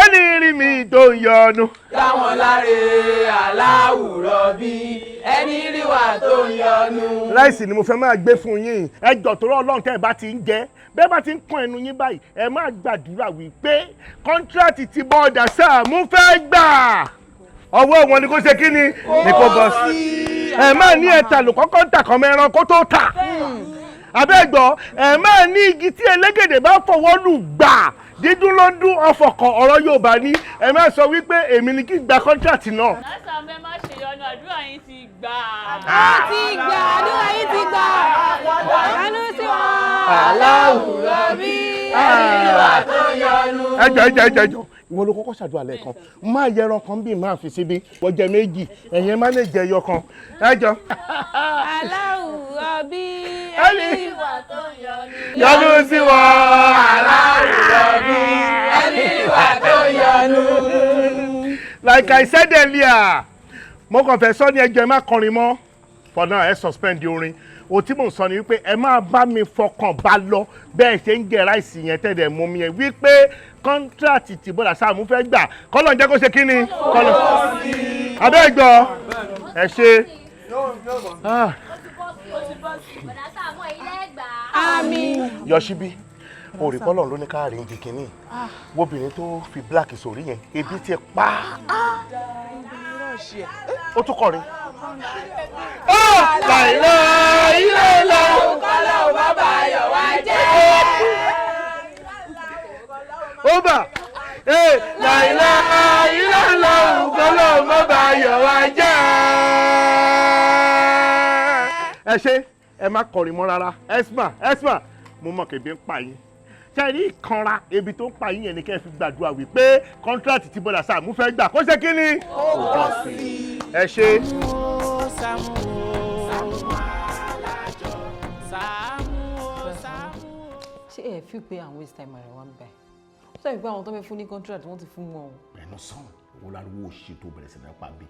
ẹni rí mi tó yọ́nú. Dáwọn láre aláwùrọ̀ bí ẹni rí wa tó yọ́nú. Ráìsì ni mo fẹ́ máa gbé fún yín ẹ jọ̀ọ́ torí Ọlọ́run tẹ́ ẹ bá ti ń jẹ bẹ́ẹ̀ bá ti ń kàn ẹnu yín báyìí ẹ máa gbàdúrà wípé kọ́ńtrátì tí bọ́ọ̀dà Sàámú fẹ́ gbà ọwọ́ wọn ni kò ṣe kí ni kò bọ́ sí. Ẹ máa ní ẹ̀ta lò kọ́kọ́ ń tà kàn mẹ́ran kó tó tà abẹ́gbọ́ ẹ máa ní igi tí elégèdè bá fọwọ́ lù gbà dídún ló ń dún ọfọkàn ọ̀rọ̀ Yorùbá ní ẹ má sọ wípé èmi ni kí gba kọ́ńtrátì náà. Sàámú ẹ má ṣe yọnu àdúrà yín ti gbà. Àdúrà yín ti gbà. Yọ́nú sí wọn aláwùrọ̀ bí ẹni wà tó yọ́nú. ẹjọ ìwọ ló kọ́kọ́ ṣàdúrà lẹ́ẹ̀kan máa yẹ ẹran kan bí máa fi síbi wọ́n jẹ méjì ẹ̀yin má lè jẹ ẹyọ kan ẹjọ. aláwùrọ̀ bí ẹni wà tó yọ́nú. Yọ́nú sí wọn aláwùrọ̀ bí ẹni wà tó yọ́nú. Like I said earlier mo kàn fẹ́ sọ ní ẹjọ́ ẹ má kọrin mọ́ for now ẹ suspend orin o tí mò ń sọ ni wípé ẹ máa bá mi fọkàn bá lọ bẹ́ẹ̀ ṣe ń jẹ ráìsì yẹn tẹ̀lé mú mi yẹn wípé kọ́ńtrátì tí bọ́dà Sàámú fẹ́ gbà kọ́lọ̀ ń jẹ́ kó ṣe kí ni kọ́lọ̀ abẹ́ gbọ́ ẹ ṣe. Àmín. Yọ̀ṣíbí orí kọ́lọ̀ ló ní ká rìn jìkínní wobìnrin tó fi black sórí yẹn ebi ti pa ó tún kọrin. láìlọ ilé lọ kọ́lọ̀ ò bá bá yọ̀ wá jẹ́. ó bà láìlọ ilé lọ kọ́lọ̀ ò bá bá yọ̀ wá jẹ́. ẹ ṣe ẹ má kọrin mọ́ rárá Esma mo mọ̀ kébí ń pa yín ṣe rí ìkanra ebi tó ń pa yín yẹn ni kẹ́ ẹ fi gbàdúrà wípé kọ́ńtíráàtì tí bọ́dà Sàámú fẹ́ gbà kó ṣe kí ni. ó bọ́ sí. ẹ ṣe. Saamu Alajo, Saamu. ṣé ẹ fi pé àwọn waste time ara wa ń báyìí ó sọ pé àwọn tó fẹ́ fún ní contract wọ́n ti fún wọn o. ẹnu sàn owó lárúwó ṣe tó bẹ̀rẹ̀ sí ní pa bí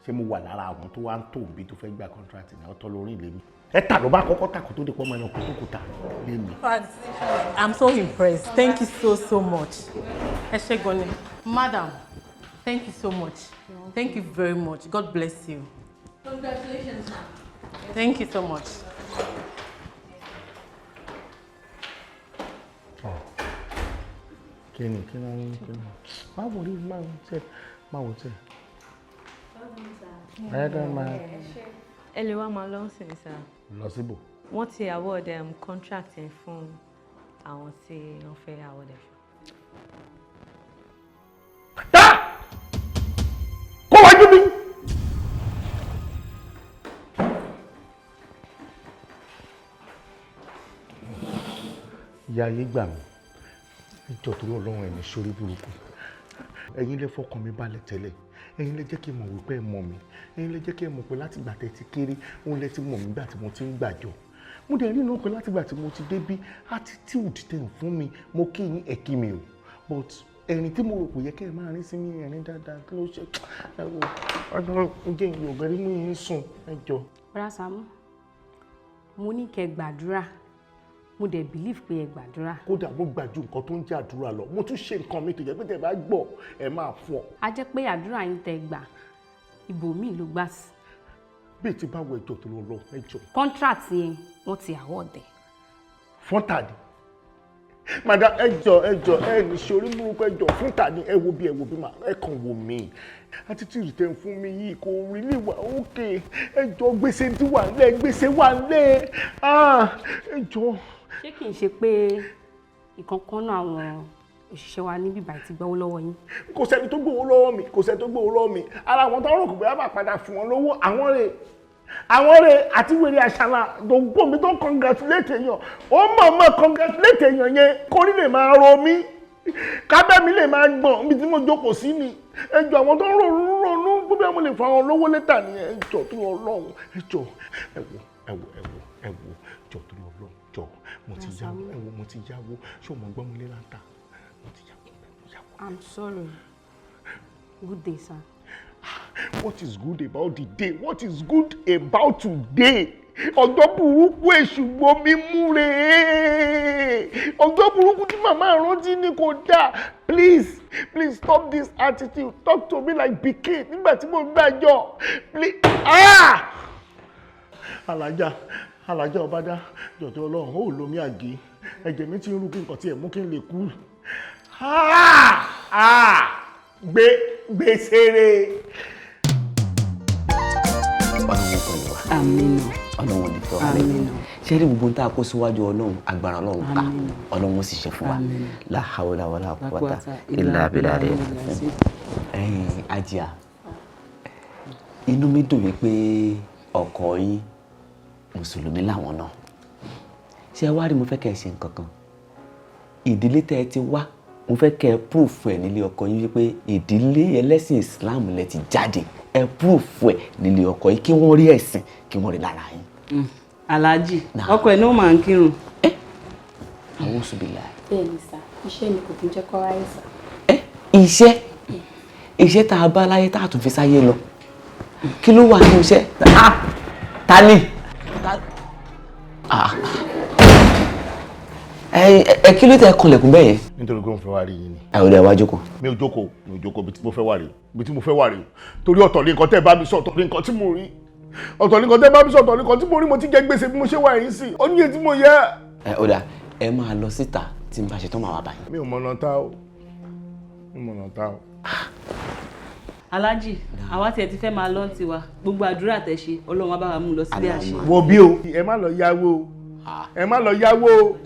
ṣé mo wà lára àwọn tó wá ń tó bí tó fẹ́ gba contract ní ọtọ́ lórí ilé mi ẹ tà ló bá kọ́kọ́ tà kó tó di pọ́ mọ́ ẹni ọkọ̀ tó kù tà lé mi. I'm so impressed. Thank you so much. Ẹ ṣé gan ni. Madam, thank you so much. Thank you very much. God bless you. Congratulations. Thank you so much. kí ni máa wò rí máa wò tẹ. ẹ lè wá máa lọ sí ní sá. lọ síbò. wọ́n ti award contract yẹn fún àwọn tí wọ́n fẹ́ award ẹ̀ fún. kó wájú mi. ìyá ayé gbà mí ìjọ torí Ọlọ́run ẹni sórí burúkú ẹ̀yin lè fọkàn mi balẹ̀ tẹ́lẹ̀ ẹ̀yin lè jẹ́ kí n mọ̀ wípé ẹ mọ̀ mi ẹ̀yin lè jẹ́ kí ẹ mọ̀ pé láti gbà tẹ́ ti kéré òun lẹ ti mọ̀ mí gbà tí mo ti ń gbàjọ mo dẹ̀ rí iná pé láti gbà tí mo ti débí attitude tẹ̀ ń fún mi mo kí yín ẹ kí mi o but ẹ̀rín tí mo rò kò yẹ kẹ́ ẹ máa rí sí mi ẹ̀rín dáadáa kí ló ṣe ẹ wò ọdún oúnjẹ Yorùbá rí mú yín sùn ẹ jọ. Bọ́dà Sàámú mo ní kẹ́ gbàdúrà mo dẹ̀ believe pé ẹ gbàdúrà. kódà mo gbàjú nǹkan tó ń jẹ́ àdúrà lọ mo tún ṣe nǹkan mi tó jẹ́ pé tẹ́ bá gbọ́ ẹ máa fún ọ. a jẹ́ pé àdúrà yín tẹ́ gbà ibòmíì ló gbà sí. bí ti bá wọ ẹjọ́ tó lọ ẹjọ́. contract yẹn wọ́n ti award ẹ̀. fún tàdí madam ẹjọ́ ẹ ní ṣe orí burúkú ẹjọ́ fún tàdí ẹ wo bí mà ẹ kàn wò mí attitude tẹ́ ń fún mi yìí kò rí lè wà ókè ẹjọ́ gbèsè tí wà lẹ́ gbèsè wà lẹ́ ẹjọ́. ṣé kì í ṣe pé ìkankan náà àwọn òṣìṣẹ́ wa níbí báyìí ti gbowó lọ́wọ́ yín. kò sẹ́ni tó gbowó lọ́wọ́ mi ara àwọn táwọn rò pé a máa padà fún wọn lówó àwọn rẹ̀ àti wèrè àṣàlà gbogbo mi tó congratulate èèyàn ó mọ̀ congratulate èèyàn yẹn kórí lè máa ro mí kábẹ́ mi lè máa gbọ̀n mi tí mo jókòó sí ni ẹjọ́ àwọn tó ń ronú gbogbo àwọn lè fa àwọn lówó lẹ́tà ní ẹjọ́ tó Ọlọ́run ẹjọ́ ẹ̀wò jọ tó Ọlọ́run jọ mo ti yáwó ṣé o mọ̀ gbọ́n mo lé láǹtà mo ti yáwó. I'm sorry. Good day, sir. What is good about the day? What is good about today? Ọjọ́ burúkú èṣù gbomi mú rèé. Ọjọ́ burúkú tí màmá rántí ni kò dáa. Please stop this attitude. Talk to me like pikin nígbà tí mo gbàjọ. Please. Alájà ọbádá jọ̀tọ̀ Ọlọ́run ó lomi àgé. Ẹ̀jẹ̀ mi ti ń rú kí nǹkan tí ẹ̀ mú kí n lè kú. Gbèsèrè. Ọlọ́run pẹ̀lú wa. Àmín. Ọlọ́run ní tọ́ alẹ́. ṣé rí gbogbo tá a kó síwájú Ọlọ́run agbára Ọlọ́run ká Ọlọ́run sì ṣe fún wa. La hawla wala quwwata illa billah. Àjíà inú mi dùn wípé ọkọ yín mùsùlùmí làwọn náà. ṣé ẹ wá rí mo fẹ́ kẹ́ ẹ ṣe nǹkan kan. Ìdílé tẹ́ ẹ ti wá mo fẹ́ kẹ́ ẹ proof ẹ̀ nílé ọkọ yín wípé ìdílé ẹlẹ́sìn Islam lẹ ti jáde ẹ proof ẹ̀ nílé ọkọ yín kí wọ́n rí ẹ̀sìn kí wọ́n rí lára yín. Alhaji ọkọ ẹ̀ náà máa ń kírun. àwọn oṣù bíi láì. bẹ́ẹ̀ni sá iṣẹ́ ni kò kí ń jẹ́ kọ́ ráyè sá. iṣẹ́ tá a bá láyé tá a tún fi sáyé lọ kí ló wà nínú iṣẹ́ ta ni. ẹ kí ló tẹ kọlẹ̀kùn bẹ́ẹ̀ yẹn. nítorí pé mo fẹ́ wá rí yín ni. ẹ ò lè wá jókòó. mi ò jókòó bí tí mo fẹ́ wá rí o torí ọ̀tọ̀ ní nǹkan tẹ́ bá mi sọ ọ̀tọ̀ ní nǹkan tí mo rí ọ̀tọ̀ ní nǹkan tẹ́ bá mi sọ ọ̀tọ̀ ní nǹkan tí mo rí mo ti jẹ gbèsè bí mo ṣe wà yín sí ó ní iye tí mo yẹ. ó dà ẹ máa lọ síta tí n bá ṣe tán máa wá báyìí. mi ò mọ̀nà tá o. Alhaji àwa tiẹ̀ ti fẹ́ máa lọ́n tiwa gbogbo àdúrà tẹ̀ ṣe Ọlọ́run á bá wa mú lọ sílé àṣẹ. wo bí o ẹ má lọ yáwó o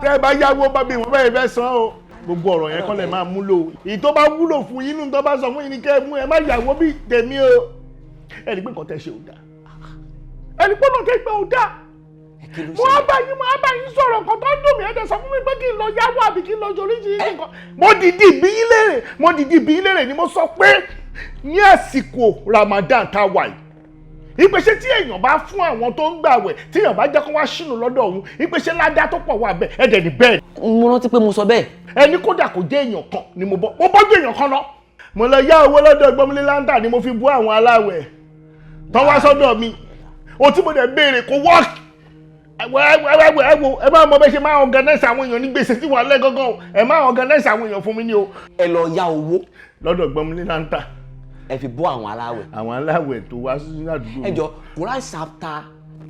tẹ́ ẹ bá yáwó bá bí wọ́n bẹ́ẹ̀ fẹ́ san o gbogbo ọ̀rọ̀ yẹn kọ́ lẹ̀ máa múlò èyí tó bá wúlò fún yín nínú tó bá sọ fún yín ni kẹ́ ẹ mú ẹ má yàwó bí tèmi o ẹni pé nǹkan tẹ́ ṣe ò dáa ẹni pé nǹkan tẹ́ gbẹ́ ò dáa mo á bá yín sọ̀rọ̀ kan tó ń dùn mí ẹ̀dẹ̀ sọ fún mi pé kí n lọ yáwó àbí kí n lọ oríṣiríṣi nǹkan. mo dìdí bí lérè ni mo sọ pé ní àsìkò Ramadan tá a wà yìí ìpèsè tí èèyàn bá fún àwọn tó ń gbàwẹ̀ tí èèyàn bá jẹ́ kó wá ṣìnù lọ́dọ̀ òun ìpèsè ládá tó pọ̀ wà bẹ́ẹ̀ ẹ̀dẹ̀ ní bẹ́ẹ̀. mo rántí pé mo sọ bẹ́ẹ̀. ẹni kódà kò jẹ́ èèyàn kan ni mo bọ́jú èèyàn kan lọ. mo lọ yá owó lọ́dọ̀ Gbọ́múlé Lanta ni mo fi bú àwọn aláwẹ̀ tán wá sọ́dọ̀ mi ohun tí mo dẹ̀ béèrè kò wọ́ọ̀kì. ẹ máa mọ bẹ́ẹ̀ ṣe máa organize àwọn èèyàn ní gbèsè tí wà lẹ́gọ́gọ́ ẹ máa organize àwọn èèyàn fún mi ni o. ẹ lọ yá owó lọ́dọ̀ Gbọ́múlé Lanta ẹ fi bọ́ àwọn aláwẹ̀. àwọn aláwẹ̀ tó wá sí àdúgbò. ẹ jọ Quran chapter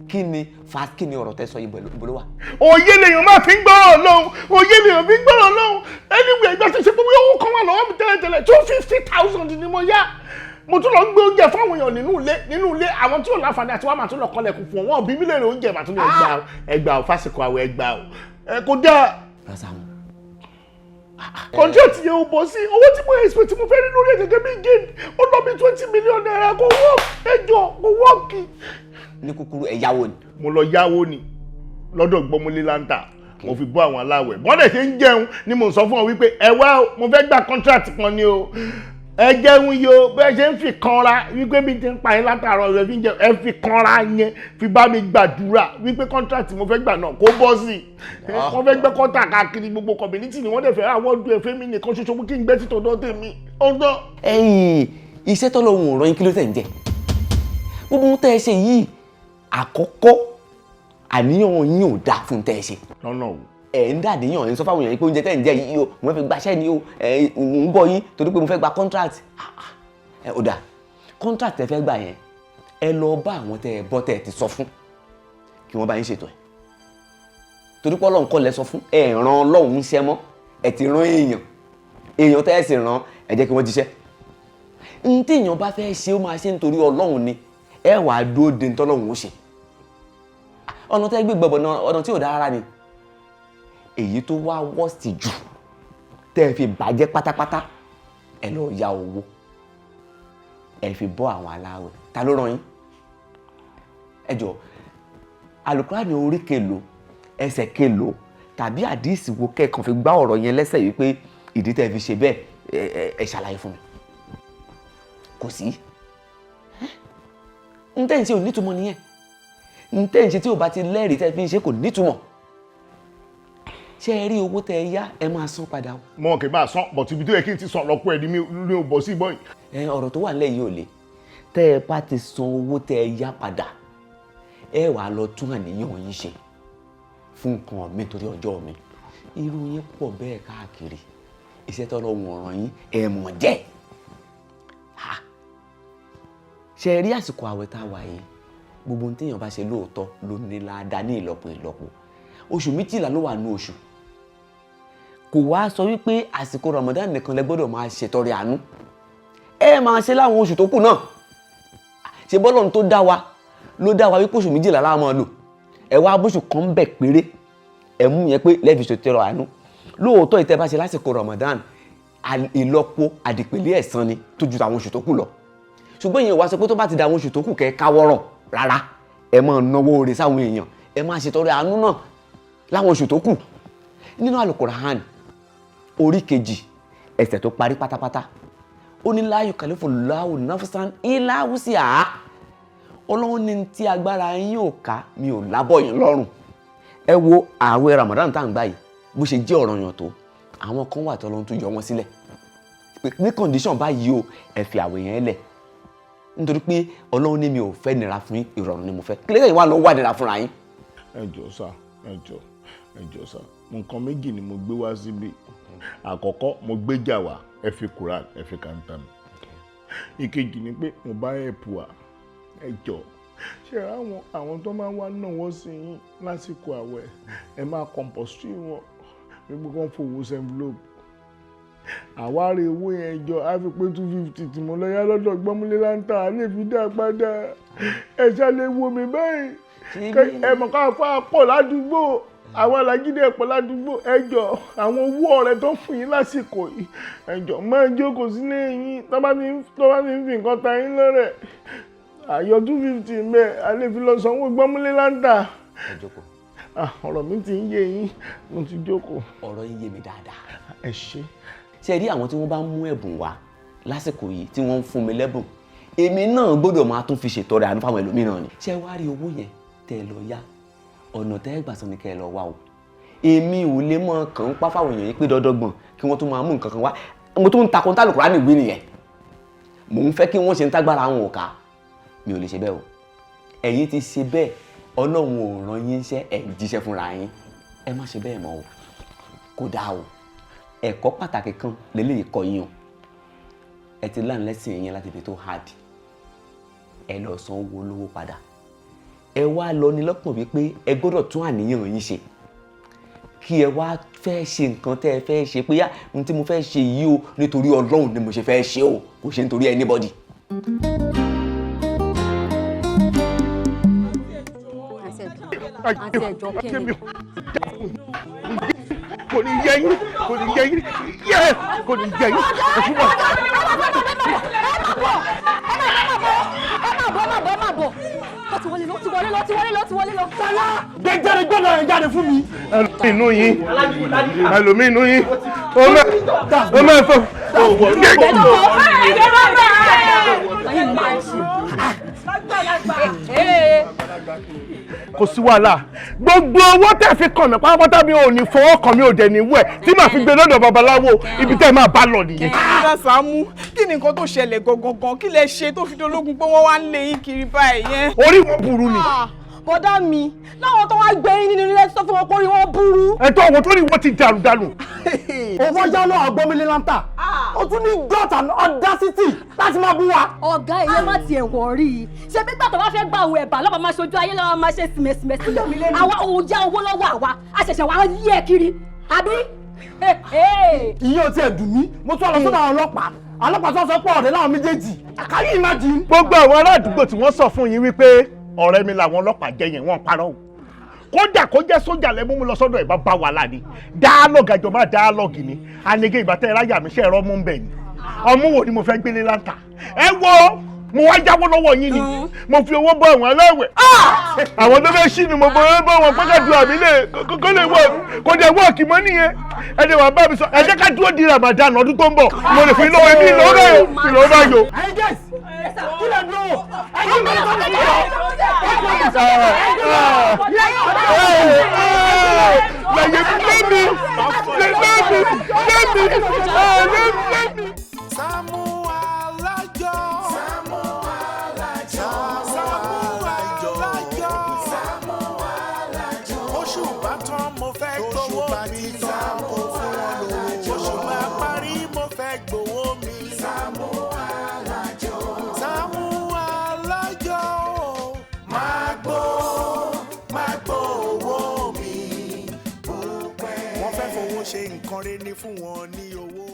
kí ni ọ̀rọ̀ tẹ́ sọ yìí bolo wa. òye lèèyàn máa fi ń gbọ́rọ̀ lọ́hùn òye lèèyàn fi ń gbọ́rọ̀ lọ́hùn anyway ìgbà tó ṣe pé owó kan wà lọ́wọ́ mi tẹ́lẹ̀tẹ́lẹ̀ 250,000 ni mo yá mo tún lọ gbé oúnjẹ fáwọn èèyàn nínú ilé àwọn tí ò láǹfààní àti wá màá tún lọ kọlẹ̀kùn fún wọn bí mílíọ̀nù oúnjẹ màá tún lọ ẹgbàá fásitì àwẹ̀ ẹgbàá kò dáa. contract yẹn ò bọ́ sí owó tí mo expect tí mo fẹ́ rí lórí ẹ̀ gẹ́gẹ́ bí gain ó lọ bí 20 million naira kò work ẹjọ́ kò work. ní kúkúrú ẹ yáwó ni. mo lọ yáwó ni lọ́dọ̀ Gbọ́múlé Lanta mo fi bọ́ àwọn aláwẹ̀ bọ́dẹ̀ ṣe ń jẹun ni mo sọ fún ọ wípé ẹ wá o mo fẹ́ gba contract kan ni o ẹ jẹun yìí o bẹ́ẹ̀ ṣe ń fi kanra wípé bí ti ń pa yín látàárọ̀ ẹ fi ń jẹun ẹ fi kanra yẹn fi bá mi gbàdúrà wípé contract mo fẹ́ gbà náà kó bọ́ sí i wọ́n fẹ́ gbẹ́ kọ́tà káàkiri gbogbo community ni wọ́n dẹ̀ fẹ́ àwọn ọdún ẹ̀fẹ́ mi nìkan ṣoṣo kí n gbẹ́ títọ́ dọ́ tèmi ọ̀dọ́. ẹ̀yin iṣẹ́ tọ́lọ́hun ò rán yín kí ló tẹ̀ ń jẹ gbogbo ohun tẹ́ ẹ ṣe yìí àkọ́kọ́ àníyàn yín ò dáa fún tẹ́ ẹ ṣe. lọ́nà o ẹ ń dàdéyàn ẹ ń sọ fáwọn èèyàn pé oúnjẹ tẹ́ ń jẹ yìí o mo fẹ́ gbaṣẹ́ ni o ẹ ń bọ̀ yín torí pé mo fẹ́ gba contract ẹ ò dáa contract tẹ́ fẹ́ gbà yẹn ẹ lọ bá àwọn tẹ́ ẹ bọ́ tẹ́ ẹ ti sọ fún kí wọ́n bá yín ṣètò ẹ̀ torí pé Ọlọ́run kọ́ lẹ sọ fún ẹ ràn Ọlọ́run iṣẹ́ mọ́ ẹ ti rán èèyàn tẹ́ ẹ sì ràn ẹ jẹ́ kí wọ́n jíṣẹ́ n tí èèyàn bá fẹ́ ṣe ó máa ṣe nítorí Ọlọ́run ni ẹ wàá dúró de ntọ́lọ́run ó ṣe ọ̀nà tẹ́ gbé gbọ̀bọ̀ náà ọ̀nà tí ò dára rárá ni èyí tó wá wọ́ọ̀sì jù tẹ́ ẹ fi bàjẹ́ pátápátá ẹ lọ ya owó ẹ fi bọ́ àwọn aláwẹ̀ ta ló rán yín ẹ jọ Àlùkùránì orí kèlò ẹsẹ̀ kèlò tàbí àdíìsì wo kẹ́ẹ̀kan fi gbá ọ̀rọ̀ yẹn lẹ́sẹ̀ wípé ìdí tẹ́ fi ṣe bẹ́ẹ̀ ẹ ṣàlàyé fún mi kò sí n tẹ́ ń ṣe ò nítumọ̀ nìyẹn n tẹ́ ń ṣe tí ò bá ti lẹ́rìí tẹ́ fi ń ṣe kò nítumọ̀ ṣé ẹ rí owó tẹ́ ẹ yá ẹ máa san padà o. mo kì í máa san bọ̀tí ibi tó yẹ kí n ti san lọ́pọ̀ ẹ̀ ní o bọ̀ sí bọ́ yìí. ọ̀rọ̀ tó wà nílẹ̀ yìí ò le tẹ́ ẹ bá ti san owó tẹ́ ẹ yá padà ẹ wà á lọ tún àníyàn yín ṣe fún nǹkan mi torí ọjọ́ mi irú yín pọ̀ bẹ́ẹ̀ káàkiri iṣẹ́ tọ́lọ́run ọ̀ràn yín ẹ mọ̀ jẹ́ ṣe rí àsìkò àwẹ̀ tá a wà yìí gbogbo ohun téèyàn bá ṣe lóòótọ́ ló ní láadáa ní ìlọ́po oṣù 12 ló wà ní oṣù kò wá sọ wípé àsìkò Ramadan nìkan lẹ gbọ́dọ̀ máa ṣètọrẹ àánú ẹ máa ṣe láwọn oṣù tó kù náà ṣe bọ́lọ́run tó dá wa ló dá wa wípé oṣù 12 la máa lò ẹ wá bóṣù kan bẹ̀ péré ẹ mú yẹn pé lẹ́ẹ̀fi ṣètọrẹ àánú lóòótọ́ ìtẹ́ bá ṣe lásìkò Ramadan ìlọ́po àdìpẹ̀lẹ́ ẹ̀san ni tó ju àwọn oṣù tó kù lọ ṣùgbọ́n ìyẹn wá sọ pé tó bá ti da àwọn oṣù tó kù kẹ́ káwọ́rọ̀ rárá ẹ máa náwó oore sáwọn èèyàn ẹ máa ṣètọrẹ àánú náà láwọn oṣù tó kù nínú Al-Qur'an orí kejì ẹsẹ̀ tó parí pátápátá ó ní la yukallifullahu nafsan illa wus'aha Ọlọ́run ní tí agbára yín ò ká mi ò lábọ̀ yín lọ́rùn ẹ wo ààwẹ̀ Ramadan tá à ń gbà yìí bó ṣe jẹ́ ọ̀ranyàn tó àwọn kan wà tọ́lọ́run tó yọ wọ́n sílẹ̀ ní condition báyìí o ẹ fi àwẹ̀ yẹn lẹ̀ nítorí pé Ọlọ́run ní mi ò fẹ́ nira fún ìrọ̀rùn ni mo fẹ́ kí lẹ́yìn wà lọ wà nira fúnra yín. ẹ jọ̀ọ́ sà nǹkan méjì ni mo gbé wá síbí àkọ́kọ́ mo gbé jà wá ẹ fi Quran ẹ fi kàńtà mi ìkejì ni pé mo bá ẹ̀pù wá ẹ jọ̀ọ́ ṣe àwọn tó máa ń wá náwó sí yín lásìkò àwẹ̀ ẹ máa compostry wọn gbogbo kan fowó sí envelope àwárí owó yẹn jọ á fi pé 250 tí mo lọ yá lọ́dọ̀ Gbọ́múlé Lanta á lè fi dá padà ẹ ṣàlẹ̀ wo mi báyìí ẹ mọ̀ ká fà pọ̀ ládùúgbò àwọn alágídé ẹ̀pọ̀ ládùúgbò ẹ jọ̀ọ́ àwọn owó ọ̀rẹ́ tó fún yín lásìkò yìí ẹ jọ̀ọ́ máa jókòó sílé yín tó bá ti ń fi nǹkan ta yín lọ́rẹ̀ àyọ 250 mẹ́ a lè fi lọ sanwó Gbọ́múlé Lanta ẹ jókòó. Ọ̀rọ̀ mi ti ń yé yín, mo ti jókòó. Ọ̀rọ̀ yín yé mi dáadáa. Ẹ ṣé. Ṣé rí àwọn tí wọ́n bá mú ẹ̀bùn wá lásìkò yìí tí wọ́n ń fún mi lẹ́bùn, èmi náà gbọ́dọ̀ máa tún fi ṣètọrẹ àánú fáwọn ẹlòmíràn ni. Ṣé wá rí owó yẹn tẹ́ ẹ lọ yá, ọ̀nà tẹ́ ẹ gbà sọ ni kẹ́ ẹ lọ wá o. Èmi ò lè mọ kàn ń pa fáwọn èèyàn yìí pé dọ́dọ́gbọ̀n kí wọ́n tún máa mú nǹkan kan wá. Mo tún ń takò tá Al-Kùránì wí nìyẹn. Mò ń fẹ́ kí wọ́n ṣe ń tágbára àwọn òkà. Mi ò lè ṣe bẹ́ẹ̀ o. Ẹ̀yin ti ṣe bẹ́ẹ̀, Ọlọ́run ò rán yín iṣẹ́, ẹ̀ ń jíṣẹ́ fúnra yín. Ẹ má ṣe bẹ́ẹ̀ mọ́ o. Kò dáa o. Ẹ̀kọ́ pàtàkì kan lélẹ́yìí kọ́ yín o. Ẹ ti láǹ lẹ́sìn yẹn láti fi tó hard. Ẹ lọ san owó olówó padà. Ẹ wá lọ ní lọ́kàn wípé ẹ gbọ́dọ̀ tún àníyàn yín ṣe. Kí ẹ wá fẹ́ ṣe nǹkan tẹ́ ẹ fẹ́ ṣe pé yá ohun tí mo fẹ́ ṣe yìí o nítorí Ọlọ́run ni mo ṣe fẹ́ ṣe o, kò ṣe nítorí anybody. Àti ẹ̀jọ̀ kẹ́mi. Kò ní yẹ yín, kò ní yẹ yín, kò ní yẹ yín. Ẹ má bọ̀. Lọ ti wọlé lọ. Sálá! Gbẹ́jáde gbọ́dọ̀ rẹ̀ jáde fún mi. Inú yín, ẹlòmí inú yín, ó mẹ́fọ́. Kò sí wàhálà, gbogbo owó tẹ́ fi kàn mí pátápátá mi ò ní fọwọ́ kàn mí ò dẹ̀ ní wẹ̀ tí màá fi gbé lọ́dọ̀ babaláwo ibi tẹ́ máa bá lọ nìyẹn. Ìyá Sàámú, kí ni nǹkan tó ṣẹlẹ̀ gangan? Kí lẹ ṣe tó fi dológun pé wọ́n wá ń lé yín kiri báyìí yẹn? Orí wọn burú ni. Bọ́dá mi, láwọn tó wá gbé yín nínú ilé sọ fún wọn kórí wọn burú. Ẹ̀tọ́ àwọn tó ní wọ́n ti dànù. Owó yá náà àgbọ́mílé láńtà. Ó tún ní gut and audacity láti máa bú wa. Ọ̀gá ìyẹn má tiẹ̀ wọ̀ rí i. Ṣé bí gbàtọ̀ bá fẹ́ gba àwọn ẹ̀bà lọ́ba máa ṣojú ayé lọ́wọ́ máa ṣe sìmẹ̀sìmẹ̀sìmẹ̀. Àwa òun já owó lọ́wọ́ àwa, a ṣẹ̀ṣẹ̀ wá yí ẹ kiri. Àbí? Ìyẹn ò tiẹ̀ dùn mí, mo tún lọ sọ́dọ̀ àwọn ọlọ́pàá. Ọlọ́pàá tó sọ pé ọ̀rẹ́ láwọn méjèèjì. Can you imagine? Gbogbo àwọn ará àdúgbò tí wọ́n sọ fún yín wípé ọ̀rẹ́ mi làwọn ọlọ́pàá jẹ́ yẹn wọ́n parọ́ o. Kódà kó jẹ́ sójà lẹ́mú mi lọ sọ́dọ̀ ìbá bá wà lánìí. Dialogue àjọ máa dialogue ni. Anigé ìbátẹ́ ráyà mi ṣe ẹ̀rọ mú ń bẹ̀ ni. Ọmú wo ni mo fẹ́ gbélé láǹtà? Ẹ wo mo wá jáwọ́ lọ́wọ́ yín ni. Mo fi owó bọ́ àwọn aláwẹ̀. Àwọn tó fẹ́ ṣí ni mo bọ́ wọn pẹ́kẹ́ du àmì lè kó lè wọ̀ kó dẹ̀ wọ́ọ̀kì mọ́ nìyẹn. Ẹ dẹ̀ wà bá mi sọ ẹ jẹ́ ká dúró di Ramadan ọdún tó ń bọ̀. Mo lè fi lọ́wọ́ ẹbí ìlọ́wọ́ báyò. Saamu Alajo. Saamu Alajo. Saamu Alajo. Saamu Alajo. Oṣù bá tán mo fẹ́ gbowó mi. Saamu Alajo. Oṣù bá parí mo fẹ́ gbowó mi. Saamu Alajo. Saamu Alajo. Máa gbó owó mi. Wọ́n fẹ́ fowó ṣe nǹkan rere ní fún wọn ní owó.